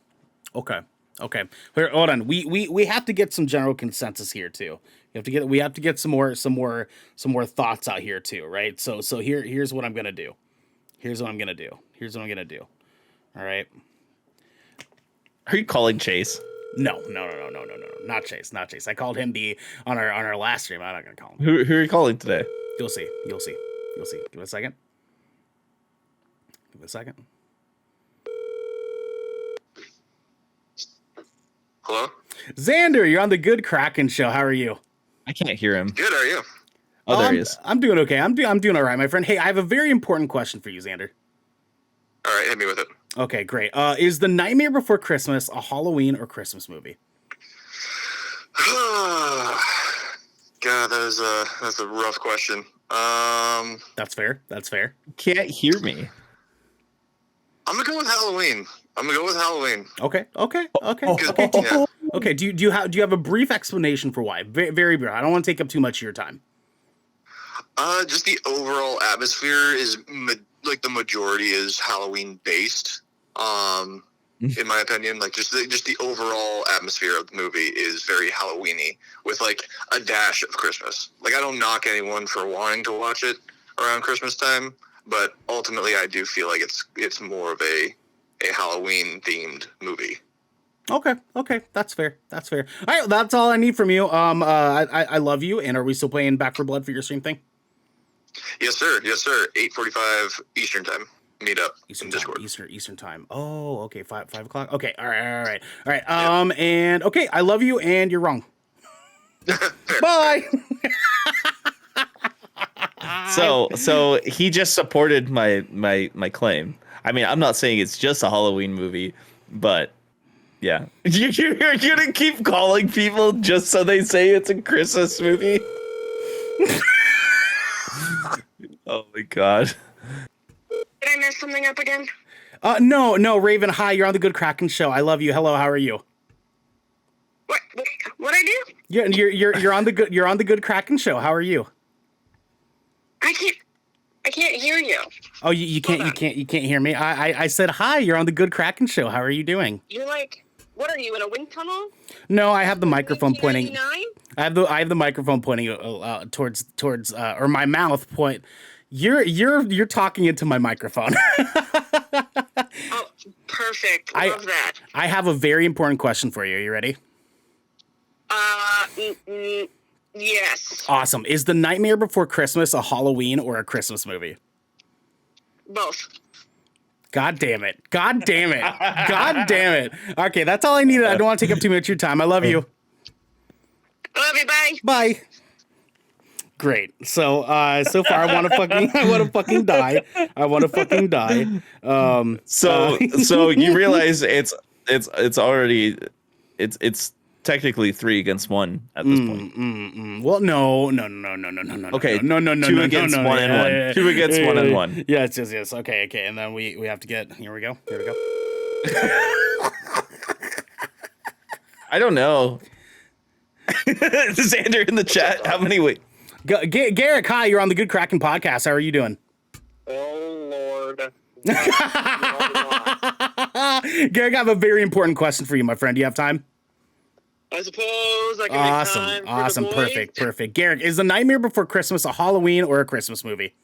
Here, hold on. We have to get some general consensus here too. We have to get some more thoughts out here too, right? So here's what I'm gonna do. All right. Are you calling Chase? No, not Chase. I called him on our last stream. I'm not gonna call him. Who are you calling today? You'll see. Give it a second. Hello? Xander, you're on the Good Kraken Show. How are you? I can't hear him. Good, how are you? Oh, there he is. I'm doing okay. I'm doing all right, my friend. Hey, I have a very important question for you, Xander. All right, hit me with it. Okay, great. Is The Nightmare Before Christmas a Halloween or Christmas movie? God, that's a rough question. That's fair. Can't hear me. I'm gonna go with Halloween. Okay. Yeah. Okay. Do you have a brief explanation for why? Very, very brief. I don't want to take up too much of your time. Just the overall atmosphere is the majority is Halloween based. In my opinion, like just the overall atmosphere of the movie is very Halloweeny with like a dash of Christmas. Like I don't knock anyone for wanting to watch it around Christmas time, but ultimately I do feel like it's more of a Halloween themed movie. Okay, that's fair. All right, that's all I need from you. I love you. And are we still playing Back for Blood for your stream thing? Yes, sir. 8:45 Eastern time. Meet up in Discord. Eastern time. Oh, okay. 5 o'clock. Okay. All right. And okay, I love you, and you're wrong. Bye. So he just supported my claim. I mean, I'm not saying it's just a Halloween movie, but yeah, you're gonna keep calling people just so they say it's a Christmas movie. Oh my god. Did I mess something up again? No, Raven. Hi, you're on the Good Kraken Show. I love you. Hello, how are you? What I do? You're on the Good Kraken Show. How are you? I can't hear you. Oh, you can't hear me. I said hi. You're on the Good Kraken Show. How are you doing? You're like, what are you in a wind tunnel? No, I have the microphone pointing. 1999? I have the microphone pointing towards or my mouth point. You're talking into my microphone. Oh, perfect. Love that. I have a very important question for you. Are you ready? Yes. Awesome. Is The Nightmare Before Christmas a Halloween or a Christmas movie? Both. God damn it. Okay, that's all I needed. I don't want to take up too much of your time. I love you. I love you. Bye. Bye. Great. So far I want to fucking die. So you realize it's technically 3 against 1 at this point. Well, no. Okay. No. 2 against 1 and 1. 2 against 1 and 1. Yes. Okay. And then we have to get. Here we go. I don't know. Xander in the chat. How many? Garrick, hi. You're on the Good Kraken podcast. How are you doing? Oh Lord. Garrick, I have a very important question for you, my friend. Do you have time? I suppose I can make time. Awesome. Perfect. Garrick, is The Nightmare Before Christmas a Halloween or a Christmas movie?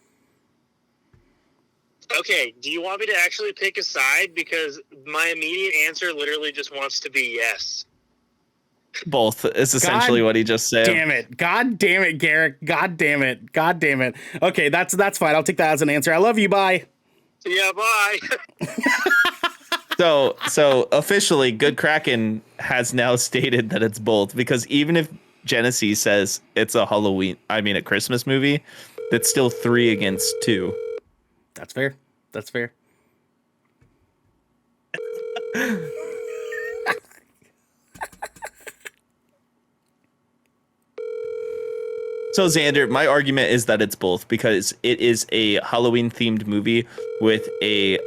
Okay, do you want me to actually pick a side? Because my immediate answer literally just wants to be yes. Both is essentially what he just said. God damn it, Garrick. God damn it. Okay, that's fine. I'll take that as an answer. I love you. Bye. Yeah, bye. So officially, Good Kraken has now stated that it's both, because even if Genesee says it's a Christmas movie, that's still 3 against 2. That's fair. So Xander, my argument is that it's both because it is a Halloween themed movie with a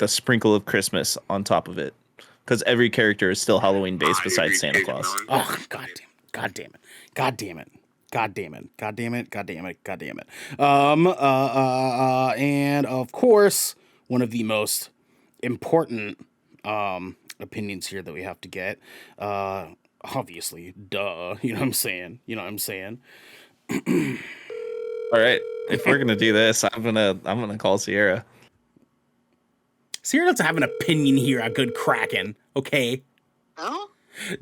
sprinkle of Christmas on top of it. Because every character is still Halloween based besides Santa Claus. Oh, God damn it. And of course, one of the most important opinions here that we have to get. Obviously, duh. You know what I'm saying? All right. If we're gonna do this, I'm gonna call Sierra. Sierra doesn't have an opinion here, a good Kraken, okay? Oh?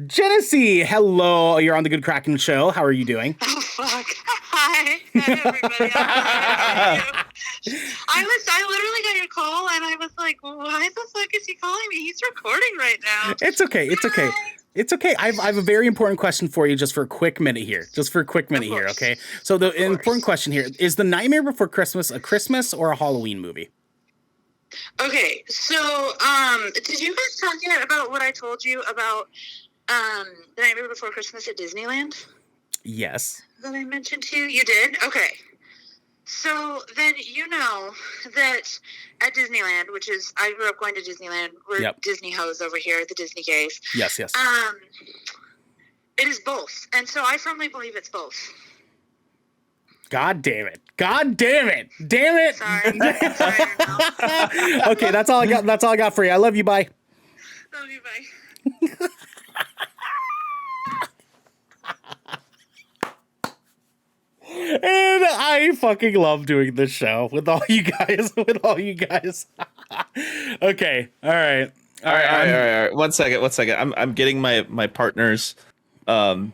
Genesee, hello. You're on the Good Kraken show. How are you doing? Oh, fuck. Hi, everybody. How are you? I literally got your call, and I was like, why the fuck is he calling me? He's recording right now. It's okay. I have a very important question for you just for a quick minute here. Okay? So the important question here, is The Nightmare Before Christmas a Christmas or a Halloween movie? Okay, so, did you guys talk yet about what I told you about, The Nightmare Before Christmas at Disneyland? Yes. That I mentioned to you? You did? Okay. So then you know that at Disneyland, which is, I grew up going to Disneyland, we're Disney hoes over here, the Disney gays. Yes. It is both. And so I firmly believe it's both. God damn it. Damn it. Sorry. No. Okay, that's all I got for you. I love you. Bye. Love you. Bye. And I fucking love doing this show with all you guys. Okay. All right. All right. One second. I'm getting my partner's thing.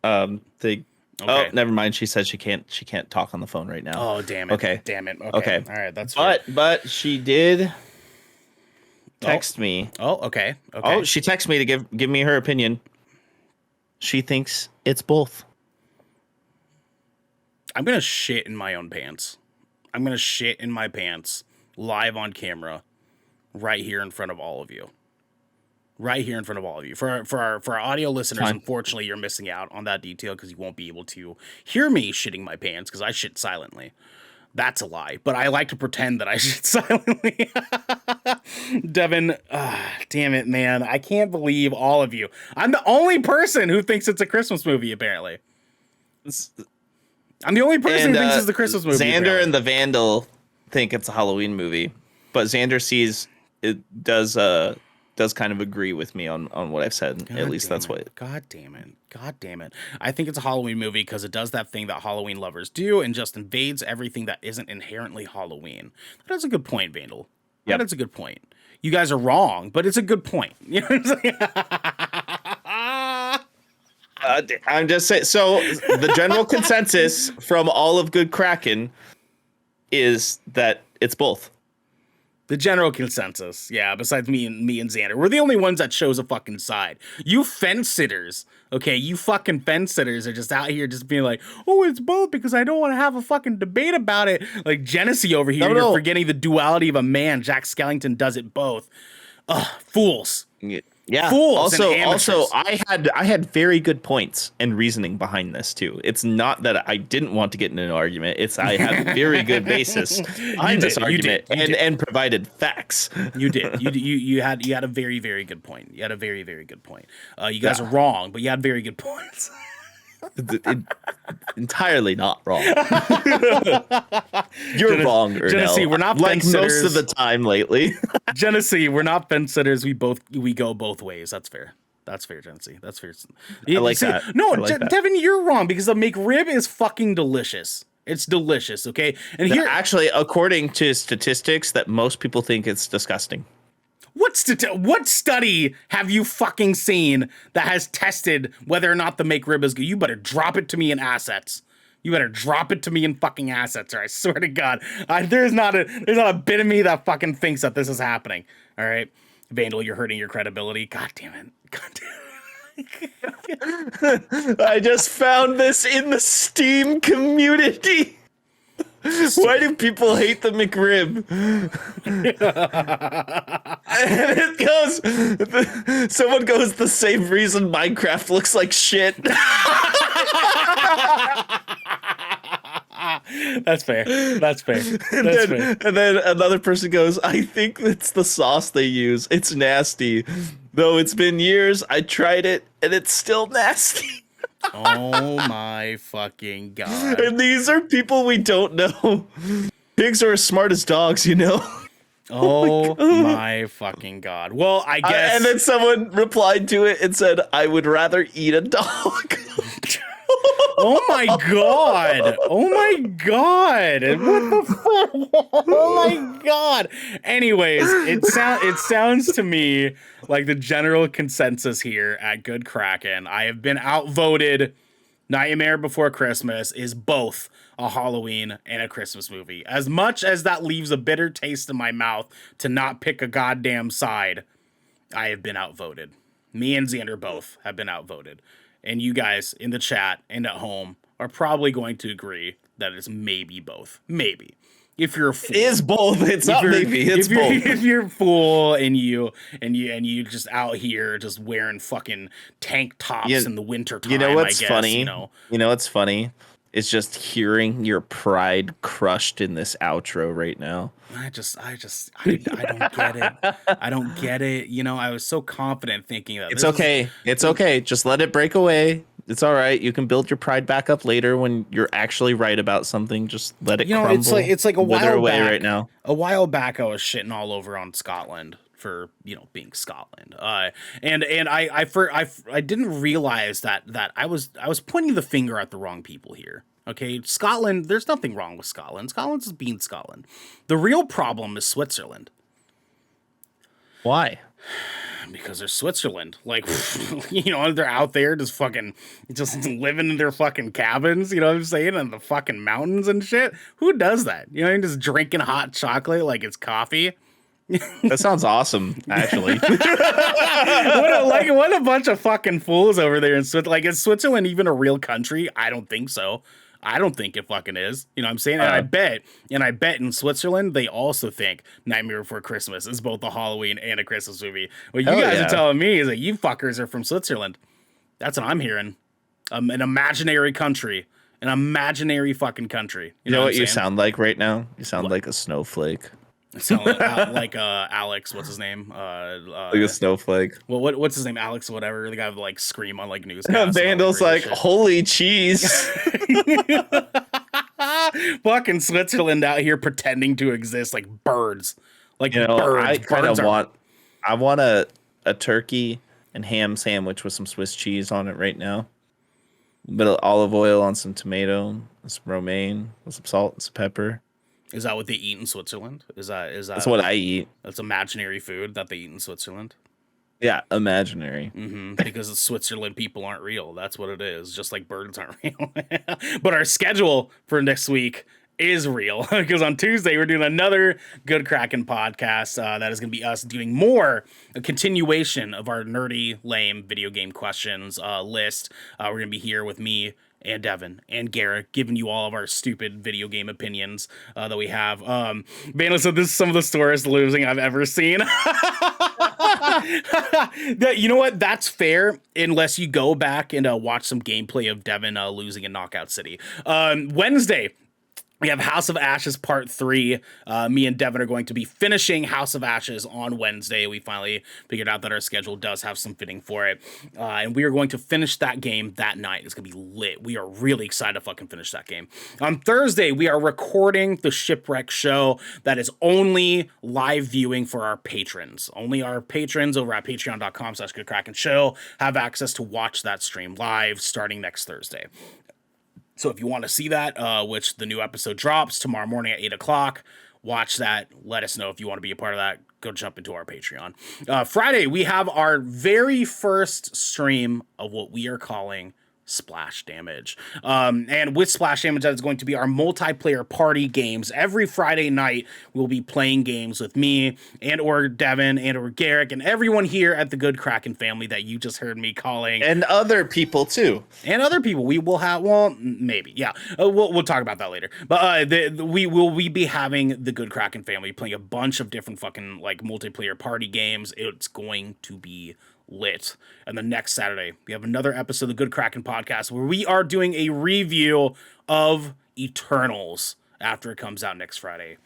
Okay. Oh, never mind. She said she can't talk on the phone right now. Oh, damn it. Okay. Damn it. Okay. All right. That's but she did text me. Oh, okay. Oh, she texted me to give me her opinion. She thinks it's both. I'm going to shit in my own pants. I'm going to shit in my pants live on camera right here in front of all of you. For our audio listeners, unfortunately, you're missing out on that detail because you won't be able to hear me shitting my pants because I shit silently. That's a lie, but I like to pretend that I shit silently. Devin, damn it, man. I can't believe all of you. I'm the only person who thinks it's a Christmas movie, apparently. I'm the only person who thinks it's the Christmas movie. Xander apparently. and the Vandal think it's a Halloween movie, but Xander sees it does kind of agree with me on what I've said. At least that's what. God damn it. I think it's a Halloween movie because it does that thing that Halloween lovers do and just invades everything that isn't inherently Halloween. That's a good point, Vandal. Yep. That's a good point. You guys are wrong, but it's a good point. You know what I'm saying? I'm just saying. So the general consensus from all of Good Kraken is that it's both. The general consensus, yeah, besides me and Xander. We're the only ones that shows a fucking side. You fence sitters, okay? You fucking fence sitters are just out here just being like, oh, it's both because I don't want to have a fucking debate about it. Like Genesee over here, you're forgetting the duality of a man. Jack Skellington does it both. Ugh, fools. Yeah. Fools Also, I had very good points and reasoning behind this too. It's not that I didn't want to get in an argument. It's I have a very good basis behind this argument and provided facts. You did. You had a very, very good point. You had a very, very good point. You guys are wrong, but you had very good points. Entirely not wrong. You're wrong, Ernell. Genesee, we're not like fence sitters. Most of the time lately. Genesee, we're not fence sitters. We go both ways. That's fair. That's fair, Genesee. That's fair. I like that. No, that. Devin, you're wrong because the McRib is fucking delicious. It's delicious, okay? And here, actually, according to statistics, that most people think it's disgusting. What study have you fucking seen that has tested whether or not the McRib is good? You better drop it to me in assets. You better drop it to me in fucking assets, or I swear to God, there's not a bit of me that fucking thinks that this is happening. All right, Vandal, you're hurting your credibility. God damn it. I just found this in the Steam community. Why do people hate the McRib? And it goes, someone goes, the same reason Minecraft looks like shit. That's fair. That's fair. And then another person goes, I think it's the sauce they use. It's nasty. Though it's been years, I tried it, and it's still nasty. Oh my fucking god. And these are people we don't know. Pigs are as smart as dogs, you know? Oh my fucking god. Well, I guess. And then someone replied to it and said, I would rather eat a dog. Oh my god. Oh my god. What the fuck? Oh my god. Anyways, it sounds to me like the general consensus here at Good Kraken, I have been outvoted. Nightmare Before Christmas is both a Halloween and a Christmas movie. As much as that leaves a bitter taste in my mouth to not pick a goddamn side, I have been outvoted. Me and Xander both have been outvoted. And you guys in the chat and at home are probably going to agree that it's maybe both. Maybe. If you're a fool. It is both. It's not maybe. It's both. If you're a fool and you just out here just wearing fucking tank tops in the winter time, you know what's I guess, funny? You know what's funny? It's just hearing your pride crushed in this outro right now. I don't get it. I don't get it. You know, I was so confident thinking that it's okay. It's okay. Just let it break away. It's all right. You can build your pride back up later when you're actually right about something. Just let it crumble. It's like a while away back. Right now. A while back, I was shitting all over on Scotland for being Scotland. And I didn't realize that I was pointing the finger at the wrong people here. Okay, Scotland. There's nothing wrong with Scotland. Scotland's just being Scotland. The real problem is Switzerland. Why? Because they're Switzerland. Like, they're out there just living in their fucking cabins, you know what I'm saying? In the fucking mountains and shit. Who does that? Just drinking hot chocolate like it's coffee. That sounds awesome, actually. what a bunch of fucking fools over there in Switzerland. Like, is Switzerland even a real country? I don't think so. I don't think it fucking is. You know what I'm saying? And I bet in Switzerland, they also think Nightmare Before Christmas is both a Halloween and a Christmas movie. What you guys are telling me is that you fuckers are from Switzerland. That's what I'm hearing. An imaginary country. An imaginary fucking country. You know what you sound like right now? You sound like a snowflake. So like Alex, what's his name? Like a snowflake. Well, what's his name? Alex, whatever. The guy would like scream on like newscasts. Vandal's like, holy cheese. Fucking Switzerland out here pretending to exist like birds. Like birds. I want a turkey and ham sandwich with some Swiss cheese on it right now. A bit of olive oil on some tomato, some romaine, with some salt and some pepper. Is that what they eat in Switzerland? Is that That's what I eat. That's imaginary food that they eat in Switzerland? Yeah, imaginary. Mm-hmm, because the Switzerland people aren't real. That's what it is. Just like birds aren't real. But our schedule for next week is real. Because on Tuesday, we're doing another Good Kraken podcast. That is going to be us doing a continuation of our nerdy, lame video game questions list. We're going to be here with me and Devin and Garrett giving you all of our stupid video game opinions that we have. Vandal said this is some of the sorest losing I've ever seen. You know what? That's fair unless you go back and watch some gameplay of Devin losing in Knockout City. Wednesday, we have House of Ashes Part 3. Me and Devin are going to be finishing House of Ashes on Wednesday. We finally figured out that our schedule does have some fitting for it. And we are going to finish that game that night. It's going to be lit. We are really excited to fucking finish that game. On Thursday, we are recording the Shipwreck Show. That is only live viewing for our patrons. Only our patrons over at patreon.com/GoodKrakenShow have access to watch that stream live starting next Thursday. So if you want to see that, which the new episode drops tomorrow morning at 8 o'clock, watch that. Let us know if you want to be a part of that. Go jump into our Patreon. Friday, we have our very first stream of what we are calling Splash Damage. And with Splash Damage, that is going to be our multiplayer party games. Every Friday night, we'll be playing games with me and or Devin and or Garrick and everyone here at the Good Kraken family that you just heard me calling. And other people too. And other people. We will have, well, maybe, yeah. We'll talk about that later. But we be having the Good Kraken family playing a bunch of different fucking like multiplayer party games. It's going to be lit. And the next Saturday, we have another episode of the Good Kraken podcast where we are doing a review of Eternals after it comes out next Friday.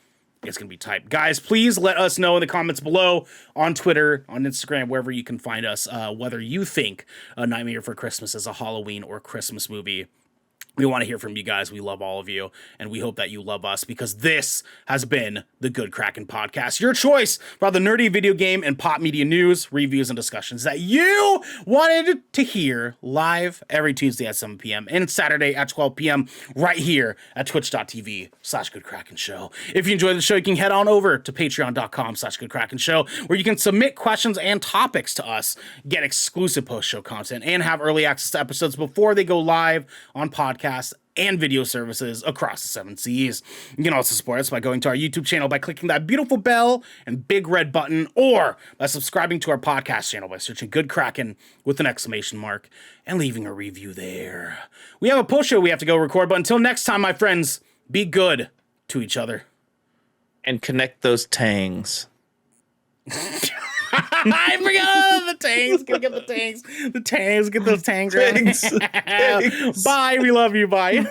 It's going to be tight. Guys, please let us know in the comments below on Twitter, on Instagram, wherever you can find us, whether you think A Nightmare Before Christmas is a Halloween or Christmas movie. We want to hear from you guys. We love all of you, and we hope that you love us because this has been the Good Kraken Podcast, your choice for all the nerdy video game and pop media news, reviews, and discussions that you wanted to hear live every Tuesday at 7 p.m. and Saturday at 12 p.m. right here at twitch.tv/GoodKrakenShow. If you enjoyed the show, you can head on over to patreon.com/GoodKrakenShow, where you can submit questions and topics to us, get exclusive post-show content, and have early access to episodes before they go live on podcasts and video services across the 7 seas. You can also support us by going to our YouTube channel by clicking that beautiful bell and big red button, or by subscribing to our podcast channel by searching Good Kraken with an exclamation mark and leaving a review there. We have a post show we have to go record, but until next time, my friends, be good to each other. And connect those tangs. I forgot the tangs. Gotta get the tangs. The tangs. Get those tangs. Right? Tangs. Bye. We love you. Bye.